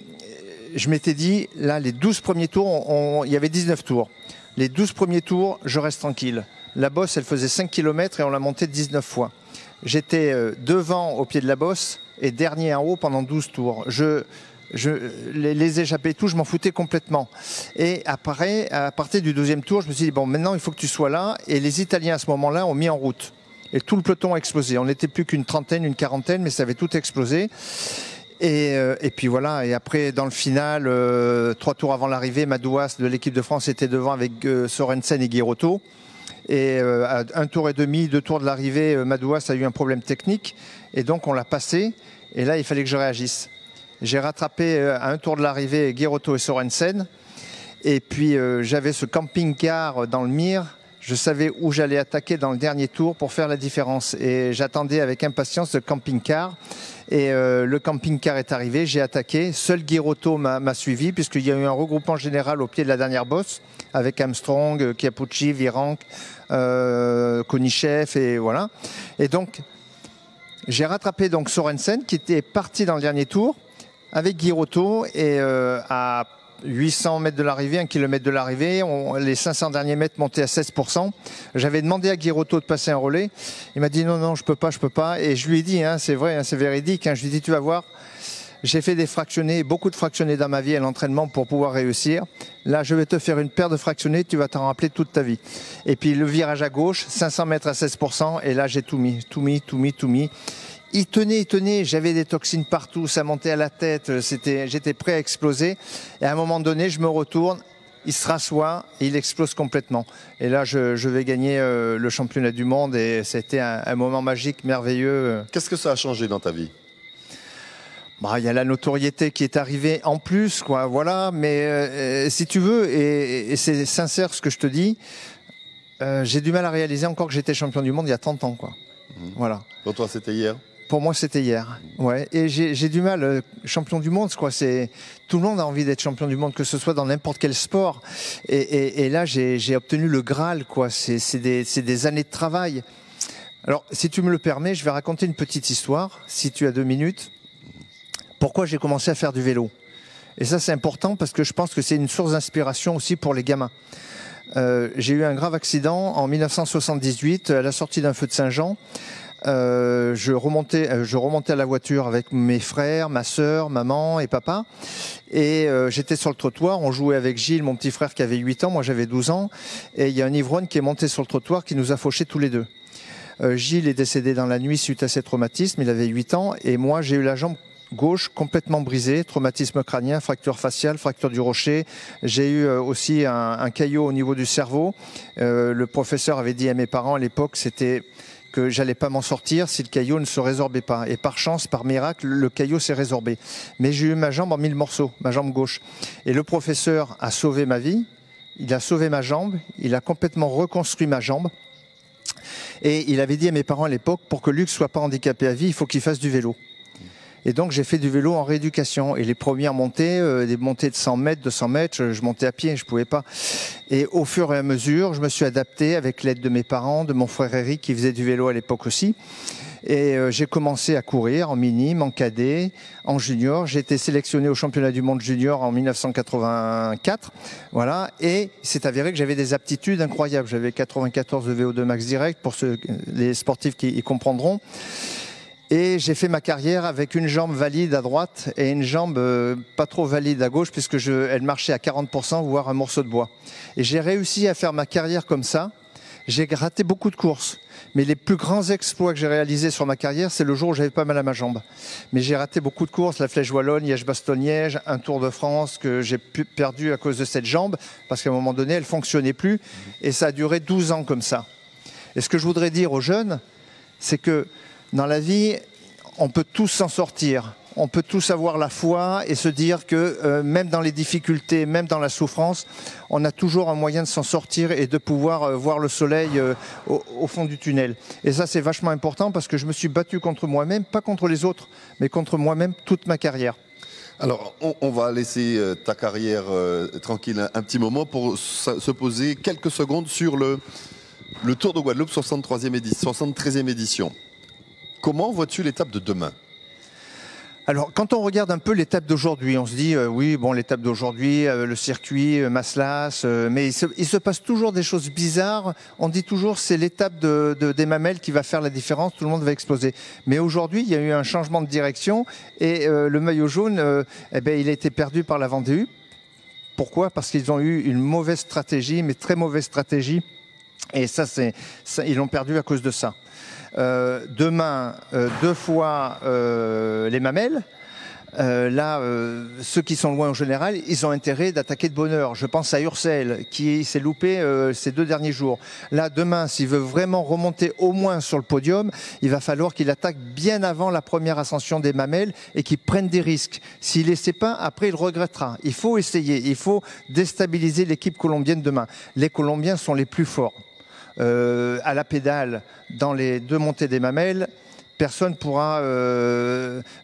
je m'étais dit, là, les 12 premiers tours, il y avait 19 tours. Les 12 premiers tours, je reste tranquille. La bosse, elle faisait 5 km et on l'a montée 19 fois. J'étais devant au pied de la bosse et dernier en haut pendant 12 tours. Les échappées et tout, je m'en foutais complètement. Et après, à partir du 12e tour, je me suis dit, bon, maintenant, il faut que tu sois là. Et les Italiens, à ce moment-là, ont mis en route. Et tout le peloton a explosé. On n'était plus qu'une trentaine, une quarantaine, mais ça avait tout explosé. Et puis voilà, et après dans le final, 3 tours avant l'arrivée, Madouas de l'équipe de France était devant avec Sorensen et Guirotto. Et à 1 tour et demi, 2 tours de l'arrivée, Madouas a eu un problème technique. Et donc on l'a passé, et là il fallait que je réagisse. J'ai rattrapé à 1 tour de l'arrivée Guirotto et Sorensen. Et puis j'avais ce camping-car dans le mire. Je savais où j'allais attaquer dans le dernier tour pour faire la différence. Et j'attendais avec impatience ce camping-car. Et le camping-car est arrivé, j'ai attaqué. Seul Guirotto m'a suivi, puisqu'il y a eu un regroupement général au pied de la dernière bosse, avec Armstrong, Chiappucci, Virenque, Konichev, et voilà. Et donc, j'ai rattrapé donc Sorensen, qui était parti dans le dernier tour, avec Guirotto, et à 800 mètres de l'arrivée, 1 km de l'arrivée, les 500 derniers mètres montaient à 16%. J'avais demandé à Guirotto de passer un relais. Il m'a dit non, je peux pas. Et je lui ai dit, c'est vrai, c'est véridique. Je lui ai dit, tu vas voir, j'ai fait des fractionnés, beaucoup de fractionnés dans ma vie à l'entraînement pour pouvoir réussir. Là, je vais te faire une paire de fractionnés, tu vas t'en rappeler toute ta vie. Et puis le virage à gauche, 500 mètres à 16%. Et là, j'ai tout mis. Il tenait, j'avais des toxines partout, ça montait à la tête, j'étais prêt à exploser. Et à un moment donné, je me retourne, il se rassoit et il explose complètement. Et là, je vais gagner le championnat du monde et c'était un moment magique, merveilleux. Qu'est-ce que ça a changé dans ta vie ? Il y a la notoriété qui est arrivée en plus, quoi, voilà. Mais si tu veux, et c'est sincère ce que je te dis, j'ai du mal à réaliser encore que j'étais champion du monde il y a 30 ans, quoi. Voilà. Pour toi, c'était hier ? Pour moi, c'était hier. Ouais. Et j'ai du mal. Champion du monde, quoi. Tout le monde a envie d'être champion du monde, que ce soit dans n'importe quel sport. Et là, j'ai obtenu le Graal, quoi. C'est des années de travail. Alors, si tu me le permets, je vais raconter une petite histoire, si tu as 2 minutes. Pourquoi j'ai commencé à faire du vélo ? Et ça, c'est important parce que je pense que c'est une source d'inspiration aussi pour les gamins. J'ai eu un grave accident en 1978 à la sortie d'un feu de Saint-Jean. Je remontais à la voiture avec mes frères, ma sœur, maman et papa. Et j'étais sur le trottoir, on jouait avec Gilles, mon petit frère qui avait 8 ans, moi j'avais 12 ans. Et il y a un ivrogne qui est monté sur le trottoir qui nous a fauchés tous les deux. Gilles est décédé dans la nuit suite à ses traumatismes, il avait 8 ans. Et moi j'ai eu la jambe gauche complètement brisée, traumatisme crânien, fracture faciale, fracture du rocher. J'ai eu aussi un caillot au niveau du cerveau. Le professeur avait dit à mes parents à l'époque, c'était que j'allais pas m'en sortir si le caillot ne se résorbait pas. Et par chance, par miracle, le caillot s'est résorbé. Mais j'ai eu ma jambe en 1000 morceaux, ma jambe gauche. Et le professeur a sauvé ma vie, il a sauvé ma jambe, il a complètement reconstruit ma jambe. Et il avait dit à mes parents à l'époque, pour que Luc soit pas handicapé à vie, il faut qu'il fasse du vélo. Et donc j'ai fait du vélo en rééducation. Et les premières montées, des montées de 100 mètres, 200 mètres, je montais à pied, je pouvais pas. Et au fur et à mesure, je me suis adapté avec l'aide de mes parents, de mon frère Eric qui faisait du vélo à l'époque aussi. Et j'ai commencé à courir en minime, en cadet, en junior. J'ai été sélectionné au championnat du monde junior en 1984. Voilà. Et c'est avéré que j'avais des aptitudes incroyables. J'avais 94 de VO2 max direct, pour les sportifs qui y comprendront. Et j'ai fait ma carrière avec une jambe valide à droite et une jambe pas trop valide à gauche, puisque elle marchait à 40%, voire un morceau de bois. Et j'ai réussi à faire ma carrière comme ça, J'ai raté beaucoup de courses. Mais les plus grands exploits que j'ai réalisés sur ma carrière, c'est le jour où j'avais pas mal à ma jambe. Mais j'ai raté beaucoup de courses, la Flèche Wallonne, Liège-Bastogne-Liège, un Tour de France que j'ai perdu à cause de cette jambe, parce qu'à un moment donné, elle fonctionnait plus. Et ça a duré 12 ans comme ça. Et ce que je voudrais dire aux jeunes, c'est que dans la vie, on peut tous s'en sortir. On peut tous avoir la foi et se dire que même dans les difficultés, même dans la souffrance, on a toujours un moyen de s'en sortir et de pouvoir voir le soleil au fond du tunnel. Et ça, c'est vachement important parce que je me suis battu contre moi-même, pas contre les autres, mais contre moi-même toute ma carrière. Alors, on va laisser ta carrière tranquille un petit moment pour se poser quelques secondes sur le Tour de Guadeloupe, 73e édition. Comment vois-tu l'étape de demain ? Alors, quand on regarde un peu l'étape d'aujourd'hui, on se dit, oui, bon, l'étape d'aujourd'hui, le circuit, Maslas, mais il se passe toujours des choses bizarres. On dit toujours, c'est l'étape des Mamelles qui va faire la différence, tout le monde va exploser. Mais aujourd'hui, il y a eu un changement de direction et le maillot jaune, il a été perdu par la Vendée. Pourquoi ? Parce qu'ils ont eu une mauvaise stratégie, mais très mauvaise stratégie. Et ça, ils l'ont perdu à cause de ça. Demain, 2 fois les Mamelles. Ceux qui sont loin en général, ils ont intérêt d'attaquer de bonne heure. Je pense à Ursel qui s'est loupé ces 2 derniers jours. Là, demain, s'il veut vraiment remonter au moins sur le podium, il va falloir qu'il attaque bien avant la première ascension des Mamelles et qu'il prenne des risques. S'il ne essaie pas, après il regrettera. Il faut essayer, il faut déstabiliser l'équipe colombienne demain. Les Colombiens sont les plus forts. À la pédale, dans les 2 montées des Mamelles, personne ne pourra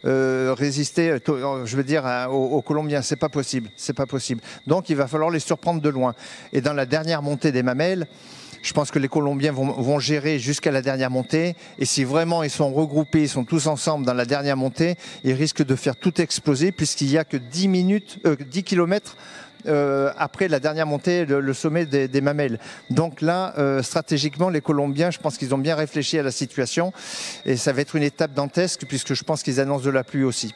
résister, je veux dire, aux Colombiens. C'est pas possible. C'est pas possible. Donc, il va falloir les surprendre de loin. Et dans la dernière montée des Mamelles, je pense que les Colombiens vont gérer jusqu'à la dernière montée. Et si vraiment ils sont regroupés, ils sont tous ensemble dans la dernière montée, ils risquent de faire tout exploser puisqu'il n'y a que 10 kilomètres après la dernière montée, le sommet des Mamelles. Donc là, stratégiquement, les Colombiens, je pense qu'ils ont bien réfléchi à la situation et ça va être une étape dantesque puisque je pense qu'ils annoncent de la pluie aussi.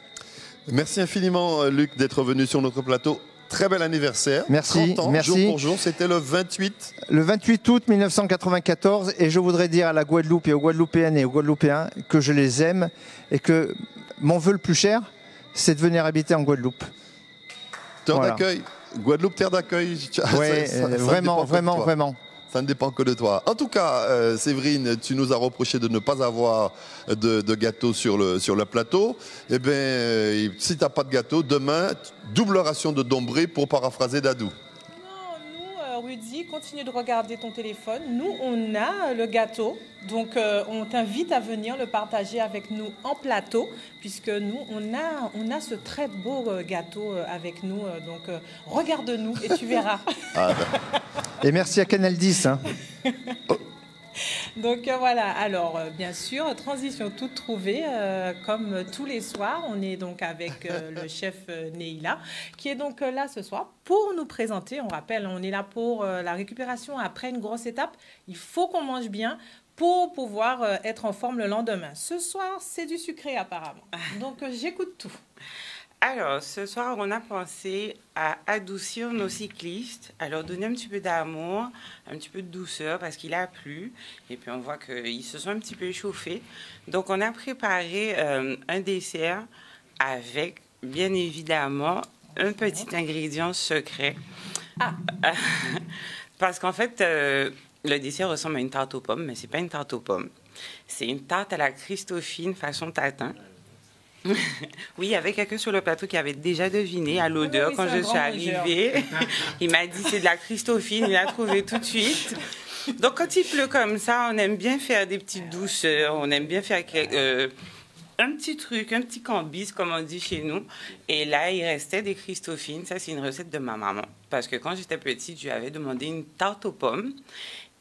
Merci infiniment, Luc, d'être venu sur notre plateau. Très bel anniversaire. Merci. 30 ans, merci. jour pour jour, c'était le 28. Le 28 août 1994 et je voudrais dire à la Guadeloupe et aux Guadeloupéennes et aux Guadeloupéens que je les aime et que mon vœu le plus cher, c'est de venir habiter en Guadeloupe. Terre d'accueil. Guadeloupe, terre d'accueil. Oui, vraiment. Ça ne dépend que de toi. En tout cas, Séverine, tu nous as reproché de ne pas avoir de gâteau sur le plateau. Eh bien, si tu n'as pas de gâteau, demain, double ration de Dombré pour paraphraser Dadou. Rudy, continue de regarder ton téléphone. Nous, on a le gâteau. Donc, on t'invite à venir le partager avec nous en plateau, puisque nous, on a ce très beau gâteau avec nous. Donc, regarde-nous et tu verras. Et merci à Canal 10. Hein. Donc voilà, alors bien sûr, transition toute trouvée, comme tous les soirs, on est donc avec le chef Neila, qui est donc là ce soir pour nous présenter. On rappelle, on est là pour la récupération après une grosse étape. Il faut qu'on mange bien pour pouvoir être en forme le lendemain. Ce soir, c'est du sucré apparemment. Donc j'écoute tout. Alors, ce soir, on a pensé à adoucir nos cyclistes, à leur donner un petit peu d'amour, un petit peu de douceur parce qu'il a plu. Et puis, on voit qu'ils se sont un petit peu échauffés. Donc, on a préparé un dessert avec, bien évidemment, un petit ingrédient secret. Parce qu'en fait, le dessert ressemble à une tarte aux pommes, mais ce n'est pas une tarte aux pommes. C'est une tarte à la Christophine façon tatin. Oui, il y avait quelqu'un sur le plateau qui avait déjà deviné à l'odeur quand je suis arrivée. Il m'a dit c'est de la Christophine, il a trouvé tout de suite. Donc quand il pleut comme ça, on aime bien faire des petites douceurs, on aime bien faire un petit truc, un petit cambis comme on dit chez nous. Et là, il restait des Christophines. Ça, c'est une recette de ma maman. Parce que quand j'étais petite, je lui avais demandé une tarte aux pommes.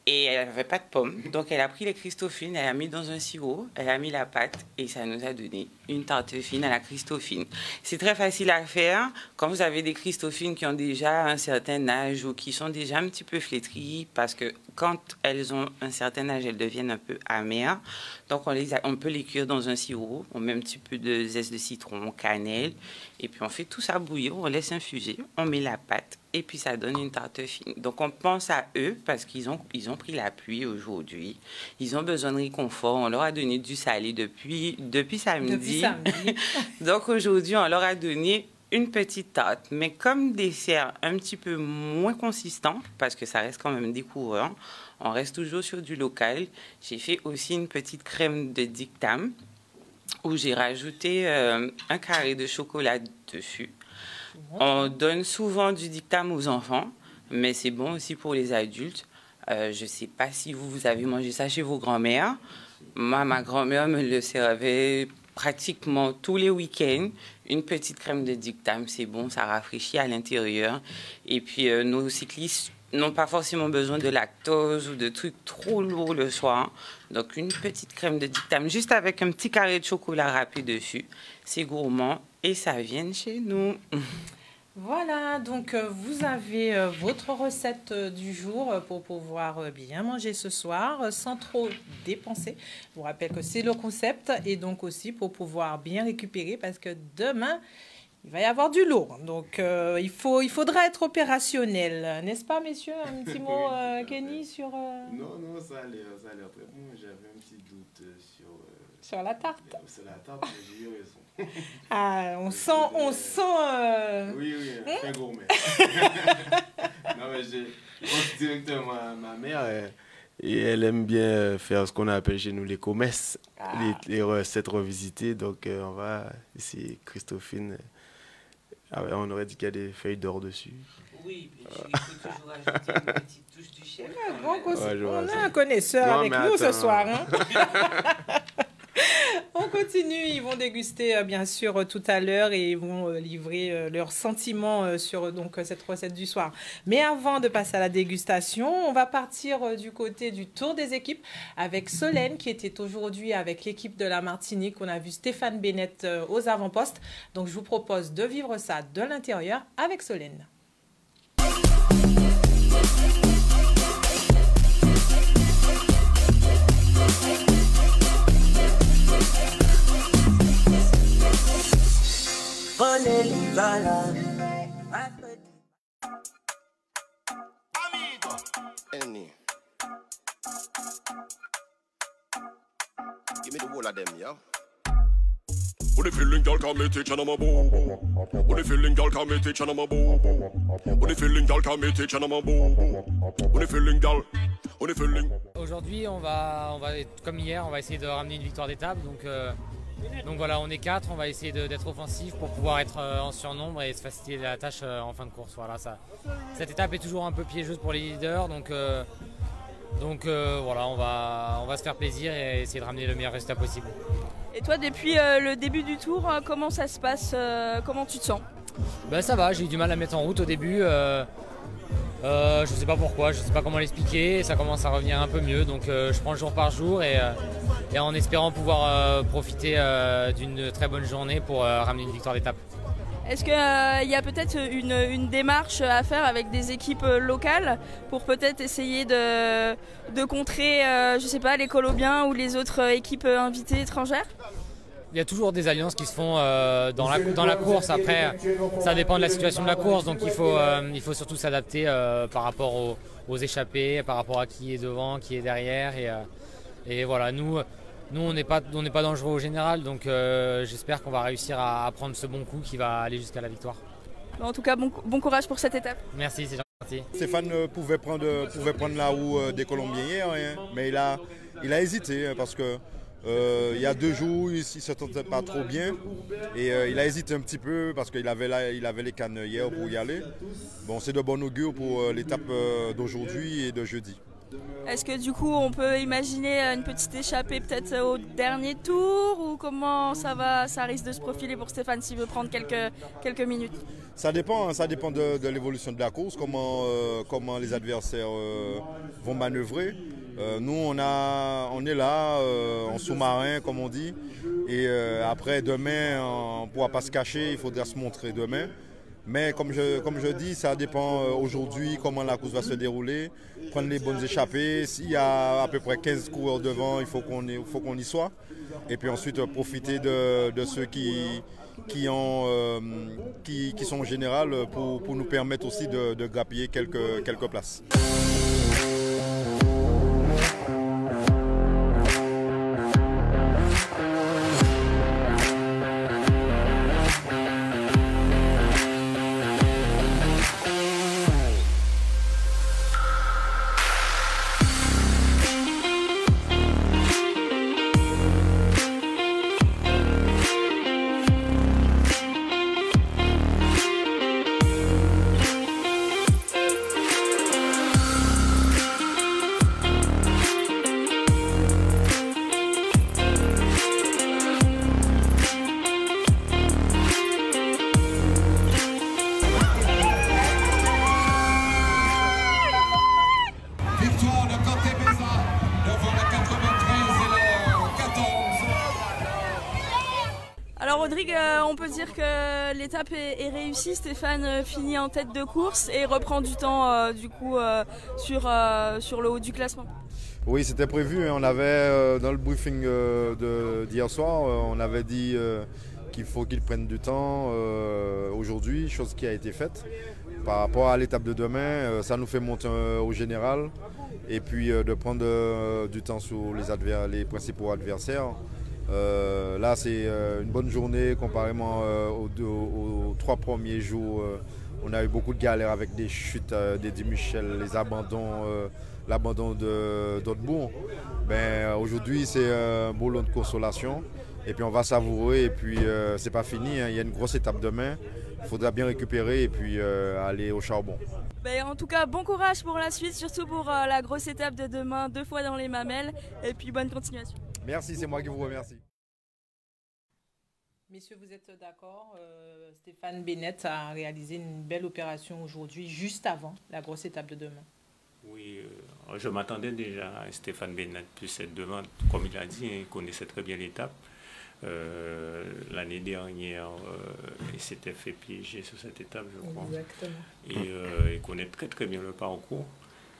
Et elle n'avait pas de pommes. Donc, elle a pris les Christophines, elle a mis dans un sirop, elle a mis la pâte et ça nous a donné une tarte fine à la Christophine. C'est très facile à faire. Quand vous avez des Christophines qui ont déjà un certain âge ou qui sont déjà un petit peu flétries, parce que quand elles ont un certain âge, elles deviennent un peu amères. Donc, on peut les cuire dans un sirop. On met un petit peu de zeste de citron, cannelle. Et puis, on fait tout ça bouillir, on laisse infuser. On met la pâte et puis ça donne une tarte fine. Donc, on pense à eux parce qu'ils ont pris la pluie aujourd'hui. Ils ont besoin de réconfort. On leur a donné du salé depuis samedi. Donc, aujourd'hui, on leur a donné une petite tarte, mais comme dessert un petit peu moins consistant, parce que ça reste quand même découvrant, on reste toujours sur du local. J'ai fait aussi une petite crème de dictam, où j'ai rajouté un carré de chocolat dessus. On donne souvent du dictam aux enfants, mais c'est bon aussi pour les adultes. Je ne sais pas si vous avez mangé ça chez vos grands-mères. Moi, ma grand-mère me le servait pratiquement tous les week-ends. Une petite crème de dictam, c'est bon, ça rafraîchit à l'intérieur. Et puis, nos cyclistes n'ont pas forcément besoin de lactose ou de trucs trop lourds le soir. Donc, une petite crème de dictam, juste avec un petit carré de chocolat râpé dessus. C'est gourmand et ça vient de chez nous. Voilà, donc vous avez votre recette du jour pour pouvoir bien manger ce soir sans trop dépenser. Je vous rappelle que c'est le concept et donc aussi pour pouvoir bien récupérer parce que demain, il va y avoir du lourd. Donc il faudra être opérationnel. N'est-ce pas, messieurs? Un petit mot, Kenny, sur... Non, ça a l'air très bon. J'avais un petit doute sur la tarte. Sur la tarte, mais j'ai eu raison. Ah, on sent... Oui, très gourmet. Non, mais je pense directement à ma mère et elle aime bien faire ce qu'on appelle chez nous les comesses, les recettes revisitées. Donc, on va essayer Christophine. Ah ouais, on aurait dit qu'il y a des feuilles d'or dessus. Oui, il faut toujours ajouter une petite touche du chef. On a un connaisseur avec nous ce soir. Hein? On continue, ils vont déguster bien sûr tout à l'heure et ils vont livrer leurs sentiments sur donc, cette recette du soir. Mais avant de passer à la dégustation, on va partir du côté du tour des équipes avec Solène qui était aujourd'hui avec l'équipe de la Martinique. On a vu Stéphane Bennett aux avant-postes. Donc je vous propose de vivre ça de l'intérieur avec Solène. Any. Give me the whole of them, yo. When the feeling y'all come teach and I'm a boo. When the feeling y'all come teach and I'm a boo. When the feeling y'all come teach and I'm a boo. When the feeling y'all. Aujourd'hui, on va comme hier, on va essayer de ramener une victoire d'étape. Donc voilà, on est 4, on va essayer d'être offensif pour pouvoir être en surnombre et se faciliter la tâche en fin de course. Voilà, cette étape est toujours un peu piégeuse pour les leaders, donc voilà, on va se faire plaisir et essayer de ramener le meilleur résultat possible. Et toi, depuis le début du tour, comment ça se passe? Comment tu te sens? Ça va, j'ai eu du mal à mettre en route au début. Je sais pas pourquoi, je sais pas comment l'expliquer, ça commence à revenir un peu mieux, donc je prends jour par jour et en espérant pouvoir profiter d'une très bonne journée pour ramener une victoire d'étape. Est-ce qu'il y a peut-être une démarche à faire avec des équipes locales pour peut-être essayer de contrer, je sais pas, les Colombiens ou les autres équipes invitées étrangères? Il y a toujours des alliances qui se font dans la course. Après, ça dépend de la situation de la course. Donc il faut surtout s'adapter par rapport aux échappés, par rapport à qui est devant, qui est derrière. Et voilà, nous on n'est pas dangereux au général. Donc j'espère qu'on va réussir à prendre ce bon coup qui va aller jusqu'à la victoire. En tout cas, bon courage pour cette étape. Merci, c'est gentil. Stéphane pouvait prendre la roue des Colombiens hier, mais il a hésité parce que il y a 2 jours, il ne se sentait pas trop bien et il a hésité un petit peu parce qu'il avait les cannes hier pour y aller. Bon, c'est de bon augure pour l'étape d'aujourd'hui et de jeudi. Est-ce que du coup on peut imaginer une petite échappée peut-être au dernier tour ou comment ça risque de se profiler pour Stéphane s'il veut prendre quelques minutes? Ça dépend de l'évolution de la course, comment les adversaires vont manœuvrer. Nous on est là en sous-marin comme on dit et après demain on ne pourra pas se cacher, il faudra se montrer demain. Mais comme je dis, ça dépend aujourd'hui comment la course va se dérouler, prendre les bonnes échappées. S'il y a à peu près 15 coureurs devant, il faut qu'on y soit. Et puis ensuite profiter de ceux qui sont en général pour nous permettre aussi de grappiller quelques places. Alors Rodrigue, on peut dire que l'étape est réussie. Stéphane finit en tête de course et reprend du temps sur le haut du classement. Oui, c'était prévu. On avait dans le briefing d'hier soir, on avait dit qu'il faut qu'il prenne du temps aujourd'hui, chose qui a été faite. Par rapport à l'étape de demain, ça nous fait monter au général et puis de prendre du temps sur les principaux adversaires. Là, c'est une bonne journée comparément aux 3 premiers jours. On a eu beaucoup de galères avec des chutes d'Eddy Michel, les abandons, l'abandon d'Hautebourg. Aujourd'hui, c'est un beau lot de consolation. Et puis on va savourer. Et puis c'est pas fini. Hein. Il y a une grosse étape demain. Il faudra bien récupérer et puis aller au charbon. En tout cas, bon courage pour la suite, surtout pour la grosse étape de demain, 2 fois dans les mamelles. Et puis bonne continuation. Merci, c'est moi qui vous remercie. Messieurs, vous êtes d'accord? Stéphane Bennett a réalisé une belle opération aujourd'hui, juste avant la grosse étape de demain. Oui, je m'attendais déjà à Stéphane Bennett puisse être devant. Comme il a dit, il connaissait très bien l'étape. L'année dernière, il s'était fait piéger sur cette étape, je crois. Exactement. Et il connaît très très bien le parcours.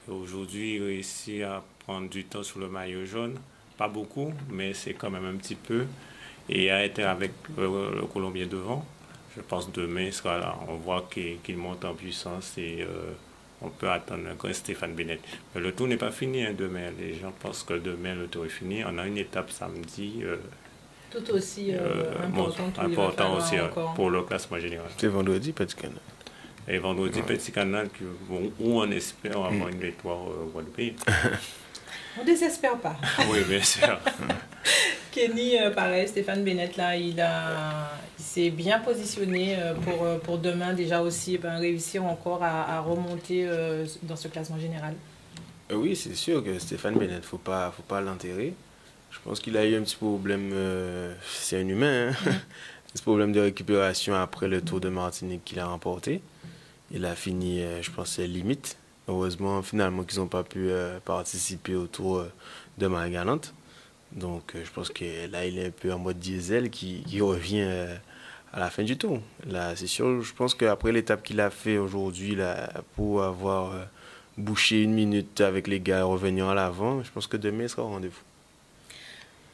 Aujourd'hui, il réussit à prendre du temps sur le maillot jaune. Pas beaucoup, mais c'est quand même un petit peu. Et a été avec le Colombien devant. Je pense que demain, il sera là. On voit qu'il monte en puissance et on peut attendre un Stéphane Bennett. Mais le tour n'est pas fini demain. Les gens pensent que demain, le tour est fini. On a une étape samedi. Tout aussi important aussi pour le classement général. C'est vendredi, Petit Canal. Et vendredi, Petit Canal, où on espère avoir une victoire au roi du pays. On ne désespère pas. Oui, bien sûr. Kenny, pareil, Stéphane Bennett, là, il s'est bien positionné pour demain, déjà aussi réussir encore à remonter dans ce classement général. Oui, c'est sûr que Stéphane Bennett, faut pas l'enterrer. Je pense qu'il a eu un petit problème, c'est un humain, hein? Un petit problème de récupération après le Tour de Martinique qu'il a remporté. Il a fini, je pense, limite. Heureusement, finalement, qu'ils n'ont pas pu participer au Tour de Marie-Galante. Donc, je pense que là, il est un peu en mode diesel qui revient à la fin du tour. Là, c'est sûr, je pense qu'après l'étape qu'il a fait aujourd'hui, pour avoir bouché 1 minute avec les gars, revenir à l'avant, je pense que demain, il sera au rendez-vous.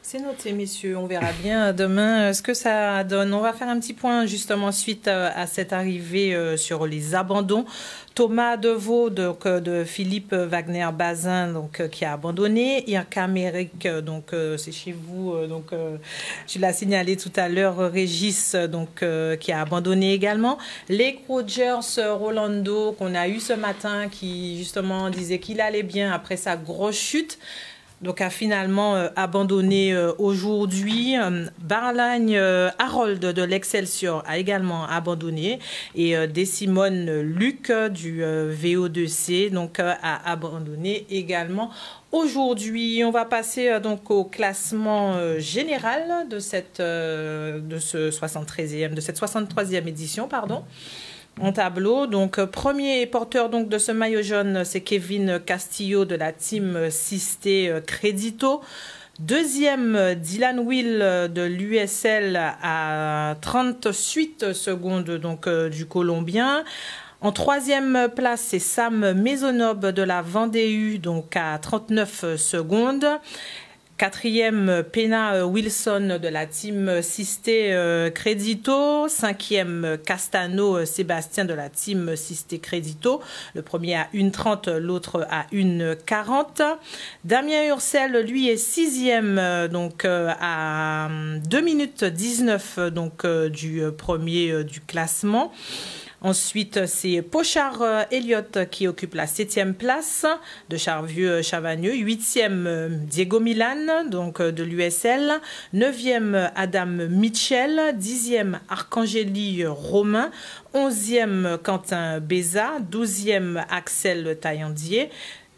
C'est noté, messieurs. On verra bien demain ce que ça donne. On va faire un petit point justement suite à cette arrivée sur les abandons. Thomas Deveau de Philippe Wagner-Bazin qui a abandonné. Irka Méric, c'est chez vous. Tu l'as signalé tout à l'heure. Régis qui a abandonné également. Les Rogers Rolando qu'on a eu ce matin qui justement disait qu'il allait bien après sa grosse chute. Donc a finalement abandonné aujourd'hui. Barlagne Harold de l'Excelsior a également abandonné et Décimone Luc du VO2C a abandonné également aujourd'hui. On va passer au classement général de cette 63e édition, pardon. En tableau, premier porteur de ce maillot jaune, c'est Kevin Castillo de la team Sisté Crédito. Deuxième, Dylan Will de l'USL à 38 secondes donc, du Colombien. En troisième place, c'est Sam Maisonneuve de la Vendée, donc à 39 secondes. Quatrième, Pena Wilson de la team Sisté Crédito. Cinquième, Castano Sébastien de la team Sisté Crédito. Le premier à 1,30, l'autre à 1,40. Damien Ursel, lui, est sixième, donc à 2 minutes 19 donc, du premier du classement. Ensuite, c'est Pochard Elliott qui occupe la 7e place de Charvieux-Chavagneux. 8e, Diego Milan, donc de l'USL. 9e, Adam Mitchell. 10e, Arcangeli Romain. 11e, Quentin Béza. 12e, Axel Taillandier.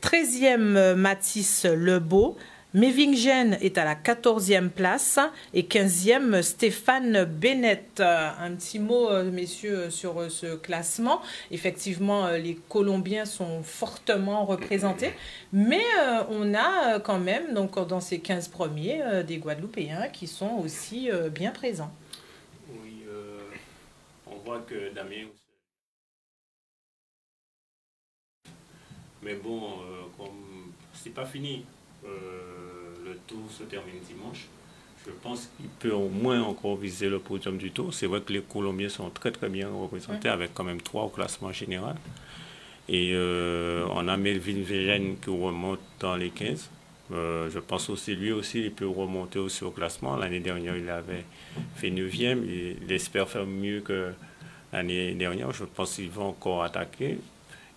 13e, Mathis Lebeau. Mevingen est à la 14e place et 15e, Stéphane Bennett. Un petit mot, messieurs, sur ce classement. Effectivement, les Colombiens sont fortement représentés, mais on a quand même, donc, dans ces 15 premiers, des Guadeloupéens qui sont aussi bien présents. Oui, on voit que Damien... Mais bon, comme c'est pas fini. Le tour se termine dimanche. Je pense qu'il peut au moins encore viser le podium du tour. C'est vrai que les Colombiens sont très bien représentés, avec quand même 3 au classement général. Et on a Melvin Végène qui remonte dans les 15. Je pense aussi, lui aussi, il peut remonter aussi au classement. L'année dernière, il avait fait 9e. Il espère faire mieux que l'année dernière. Je pense qu'il va encore attaquer.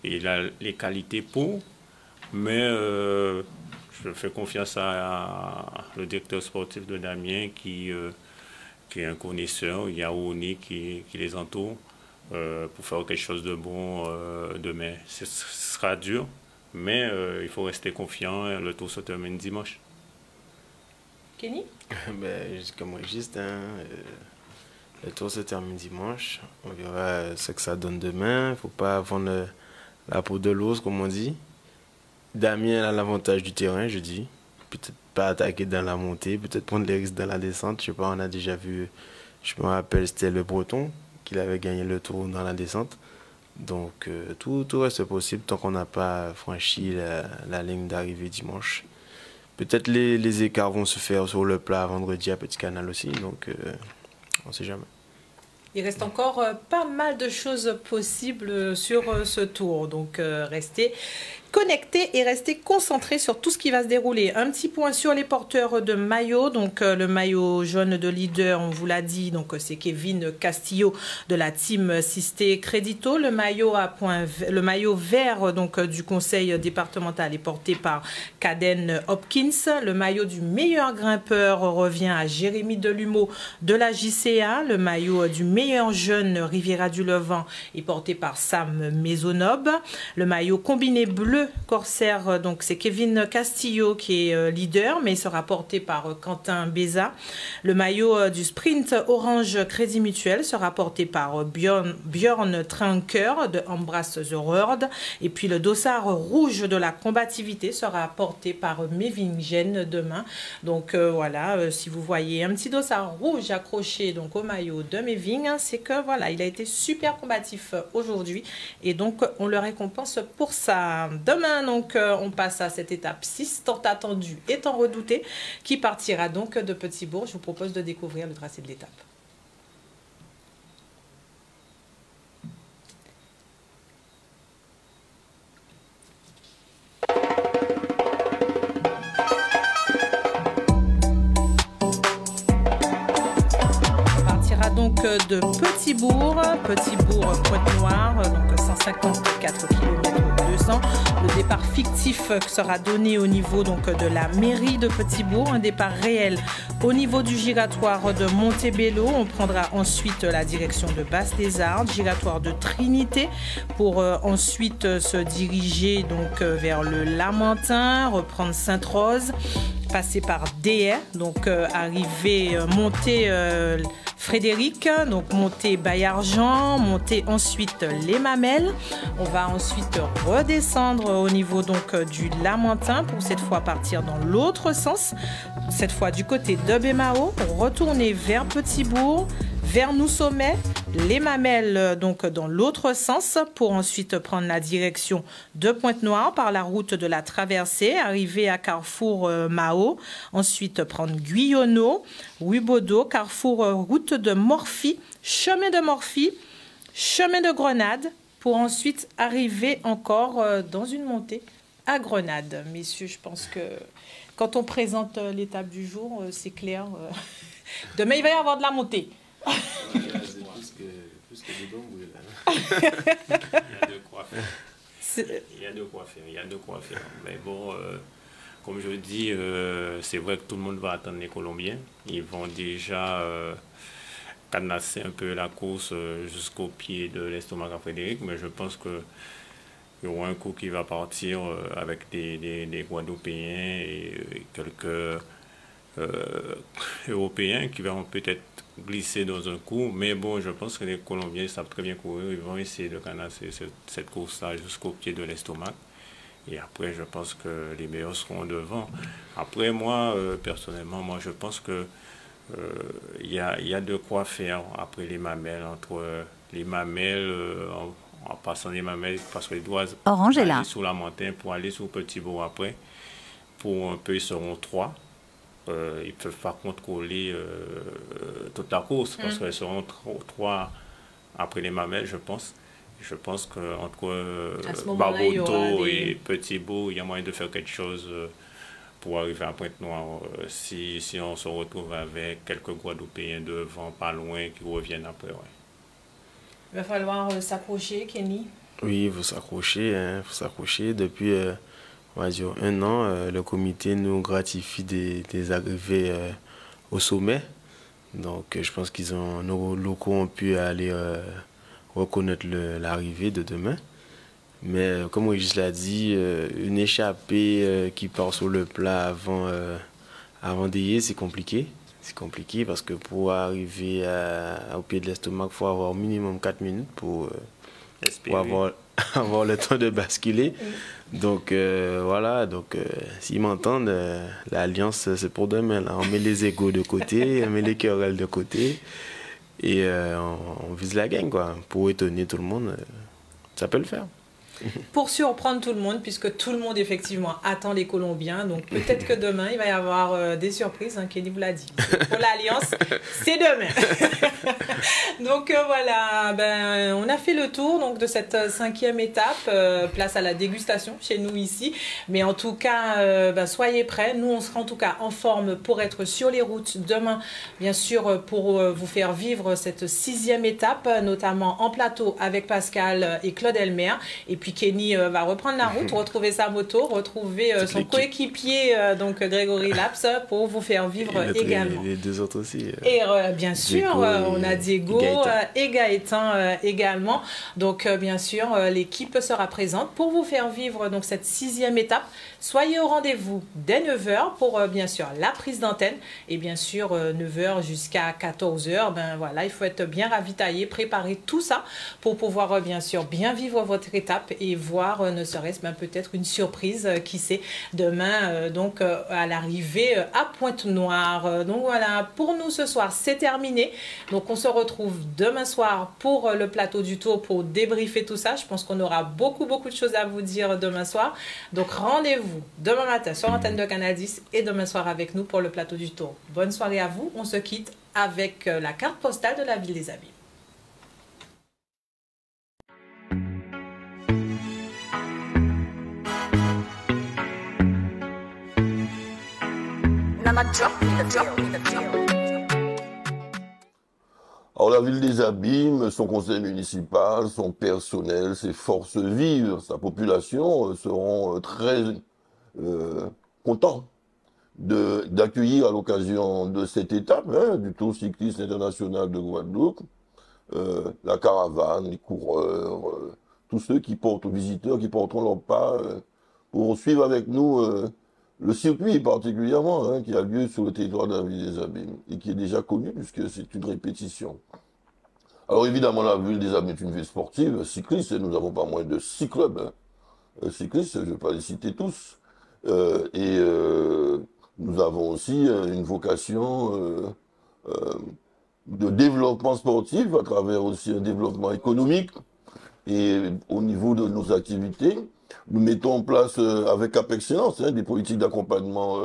Et il a les qualités pour. Mais je fais confiance à le directeur sportif de Damien qui est un connaisseur. Il y a Oni qui les entoure pour faire quelque chose de bon demain. Ce sera dur, mais il faut rester confiant. Le tour se termine dimanche. Kenny? Comme Régis, le tour se termine dimanche. On verra ce que ça donne demain. Il ne faut pas vendre la peau de l'os, comme on dit. Damien a l'avantage du terrain, je dis. Peut-être pas attaquer dans la montée, peut-être prendre les risques dans la descente. Je sais pas, on a déjà vu, je me rappelle, c'était le Breton qui avait gagné le tour dans la descente. Donc tout reste possible tant qu'on n'a pas franchi la ligne d'arrivée dimanche. Peut-être les écarts vont se faire sur le plat vendredi à Petit Canal aussi, donc on ne sait jamais. Il reste encore pas mal de choses possibles sur ce tour, donc restez connectés et restez concentrés sur tout ce qui va se dérouler. Un petit point sur les porteurs de maillot, donc le maillot jaune de leader, on vous l'a dit, donc c'est Kevin Castillo de la team Sisté Crédito. Le maillot vert donc du conseil départemental est porté par Caden Hopkins. Le maillot du meilleur grimpeur revient à Jérémy Delumeau de la JCA. Le maillot du meilleur jeune Riviera du Levant est porté par Sam Maisonneuve. Le maillot combiné bleu corsaire, donc c'est Kevin Castillo qui est leader, mais il sera porté par Quentin Béza. Le maillot du sprint orange Crédit Mutuel sera porté par Björn Tranker de Embrace the World. Et puis le dossard rouge de la combativité sera porté par Mevingen demain. Donc voilà, si vous voyez un petit dossard rouge accroché donc au maillot de Meving, c'est que voilà, il a été super combatif aujourd'hui et donc on le récompense pour ça. Demain, donc, on passe à cette étape 6, tant attendue et tant redoutée, qui partira donc de Petit-Bourg. Je vous propose de découvrir le tracé de l'étape. On partira donc de Petit-Bourg, Pointe-Noire, donc 154 km. Le départ fictif sera donné au niveau donc de la mairie de Petit-Bourg, un départ réel au niveau du giratoire de Montebello. On prendra ensuite la direction de Basse-des-Ardes, giratoire de Trinité, pour ensuite se diriger donc vers le Lamentin, reprendre Sainte-Rose, passer par Déhay, donc arrivé, monter Frédéric, donc monter Baillargeon, monter ensuite les Mamelles. On va ensuite redescendre au niveau donc du Lamentin pour cette fois partir dans l'autre sens, cette fois du côté de Bémao, pour retourner vers Petit-Bourg, vers Nous-Sommet, les Mamelles donc dans l'autre sens pour ensuite prendre la direction de Pointe-Noire par la route de la traversée, arriver à Carrefour Mao, ensuite prendre Guyonneau, Wibodo, Carrefour route de Morphy, chemin de Morphy, chemin de Grenade pour ensuite arriver encore dans une montée à Grenade. Messieurs, je pense que quand on présente l'étape du jour, c'est clair. Demain, il va y avoir de la montée. Plus que des bambous, là. Il y a de quoi faire. Il y a de quoi faire. Mais bon, comme je dis, c'est vrai que tout le monde va attendre les Colombiens. Ils vont déjà cadenasser un peu la course jusqu'au pied de l'estomac à Frédéric, mais je pense que il y aura un coup qui va partir avec des Guadeloupéens et quelques Européens qui vont peut-être glisser dans un coup, mais bon, je pense que les Colombiens savent très bien courir, ils vont essayer de canasser cette course-là jusqu'au pied de l'estomac, et après je pense que les meilleurs seront devant. Après moi, personnellement, moi je pense que il y a de quoi faire après les Mamelles, entre les Mamelles, en passant les Mamelles, parce qu'ils doivent aller sous la montagne pour aller sous Petit-Bourg après, pour un peu ils seront 3. Ils ne peuvent pas contrôler toute la course parce qu'elles seront 3 après les Mamelles, je pense. Je pense qu'entre Barboteau et Petit-Bourg, il y a moyen de faire quelque chose pour arriver à Pointe-Noire. Si on se retrouve avec quelques Guadeloupéens devant, pas loin, qui reviennent après. Ouais. Il va falloir s'accrocher, Kenny. Oui, il faut s'accrocher. Hein, faut s'accrocher. Depuis on va dire 1 an, le comité nous gratifie des arrivées au sommet. Donc je pense qu'ils ont, nos locaux ont pu aller reconnaître l'arrivée de demain. Mais comme Régis l'a dit, une échappée qui part sur le plat avant Déhay, c'est compliqué. C'est compliqué parce que pour arriver au pied de l'estomac, il faut avoir au minimum 4 minutes pour avoir le temps de basculer. Donc voilà, donc s'ils m'entendent, l'alliance c'est pour demain. Là. On met les égos de côté, on met les querelles de côté et on vise la gagne quoi. Pour étonner tout le monde, ça peut le faire. Pour surprendre tout le monde, puisque tout le monde effectivement attend les Colombiens. Donc peut-être que demain, il va y avoir des surprises. Hein, Kenny vous l'a dit. Pour l'Alliance, c'est demain. Donc voilà, on a fait le tour donc, de cette 5e étape. Place à la dégustation chez nous ici. Mais en tout cas, soyez prêts. Nous, on sera en tout cas en forme pour être sur les routes demain, bien sûr, pour vous faire vivre cette 6e étape, notamment en plateau avec Pascal et Claude Elmer. Et puis Kenny va reprendre la route, retrouver sa moto, retrouver son coéquipier, donc Grégory Laps, pour vous faire vivre également. Les 2 autres aussi. Et bien sûr, on a Diego et Gaëtan également. Donc bien sûr, l'équipe sera présente pour vous faire vivre donc, cette 6e étape. Soyez au rendez-vous dès 9h pour bien sûr la prise d'antenne. Et bien sûr, 9h jusqu'à 14h, voilà, il faut être bien ravitaillé, préparer tout ça pour pouvoir bien sûr bien vivre votre étape et voir ne serait-ce peut-être une surprise, qui sait, demain donc à l'arrivée à Pointe-Noire. Donc voilà, pour nous ce soir c'est terminé. Donc on se retrouve demain soir pour le plateau du Tour pour débriefer tout ça. Je pense qu'on aura beaucoup de choses à vous dire demain soir. Donc rendez-vous demain matin sur l'antenne de Canal 10 et demain soir avec nous pour le plateau du Tour. Bonne soirée à vous. On se quitte avec la carte postale de la ville des Abîmes. Alors la ville des Abîmes, son conseil municipal, son personnel, ses forces vives, sa population seront très contents d'accueillir à l'occasion de cette étape du Tour cycliste international de Guadeloupe la caravane, les coureurs, tous ceux qui portent, aux visiteurs qui porteront leur pas pour suivre avec nous Le circuit particulièrement, hein, qui a lieu sur le territoire de la ville des Abîmes et qui est déjà connu puisque c'est une répétition. Alors évidemment, la ville des Abîmes est une ville sportive, cycliste, et nous n'avons pas moins de 6 clubs cyclistes, je ne vais pas les citer tous. Nous avons aussi une vocation de développement sportif à travers aussi un développement économique. Et au niveau de nos activités, nous mettons en place avec Cap Excellence des politiques d'accompagnement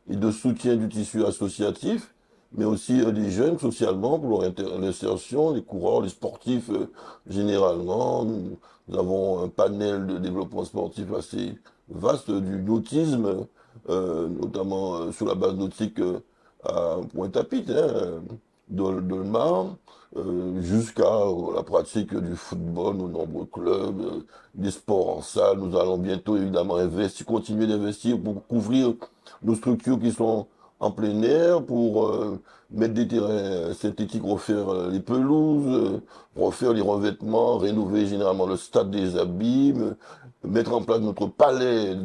et de soutien du tissu associatif, mais aussi des jeunes socialement pour leur insertion, les coureurs, les sportifs généralement. Nous avons un panel de développement sportif assez vaste, du nautisme, notamment sur la base nautique à Pointe-à-Pitre, Dolmar, jusqu'à la pratique du football, nos nombreux clubs, des sports en salle. Nous allons bientôt évidemment continuer d'investir pour couvrir nos structures qui sont en plein air, pour mettre des terrains synthétiques, refaire les pelouses, refaire les revêtements, rénover généralement le stade des Abîmes, mettre en place notre palais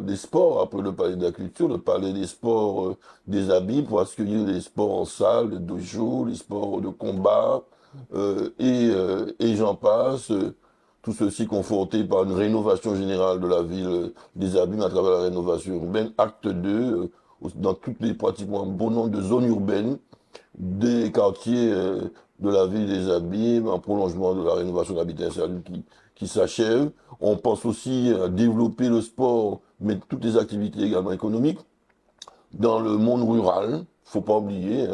des sports, après le palais de la culture, le palais des sports des Abîmes, pour accueillir les sports en salle, les dojo, les sports de combat, et j'en passe. Tout ceci conforté par une rénovation générale de la ville des Abîmes à travers la rénovation urbaine, acte 2, dans toutes les pratiquement bon nombre de zones urbaines, des quartiers de la ville des Abîmes, en prolongement de la rénovation de l'habitat insalubre qui s'achève. On pense aussi à développer le sport, mais toutes les activités également économiques, dans le monde rural. Faut pas oublier,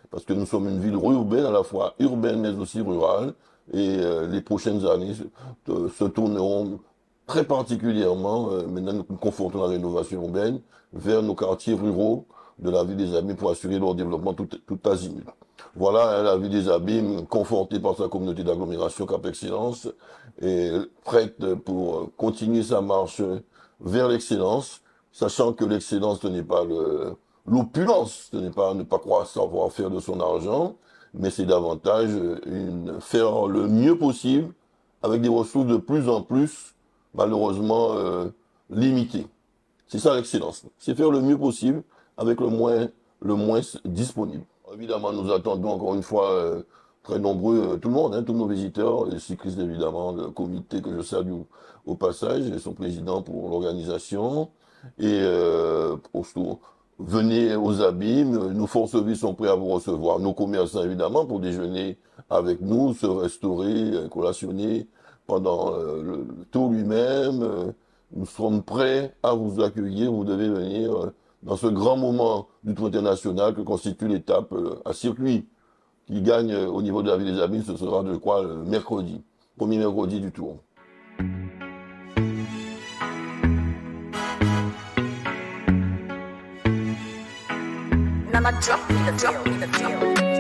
parce que nous sommes une ville urbaine, à la fois urbaine mais aussi rurale, et les prochaines années se tourneront très particulièrement, maintenant nous confortons la rénovation urbaine, vers nos quartiers ruraux de la ville des Abîmes pour assurer leur développement tout azimut. Voilà la ville des Abîmes, confortée par sa communauté d'agglomération Cap Excellence, et prête pour continuer sa marche vers l'excellence, sachant que l'excellence, ce n'est pas l'opulence, ce n'est pas ne pas croire savoir faire de son argent, mais c'est davantage faire le mieux possible avec des ressources de plus en plus, malheureusement, limitées. C'est ça l'excellence. C'est faire le mieux possible avec le moins disponible. Évidemment, nous attendons encore une fois très nombreux, tout le monde, tous nos visiteurs, les cyclistes évidemment, le comité que je salue au passage, et son président pour l'organisation. Et venez aux Abîmes, nos forces vives sont prêts à vous recevoir. Nos commerçants évidemment pour déjeuner avec nous, se restaurer, collationner pendant le tour lui-même. Nous sommes prêts à vous accueillir, vous devez venir dans ce grand moment du Tour international que constitue l'étape à circuit qui gagne au niveau de la ville des Abîmes. Ce sera, je crois, le mercredi, premier mercredi du Tour. Now I drop me the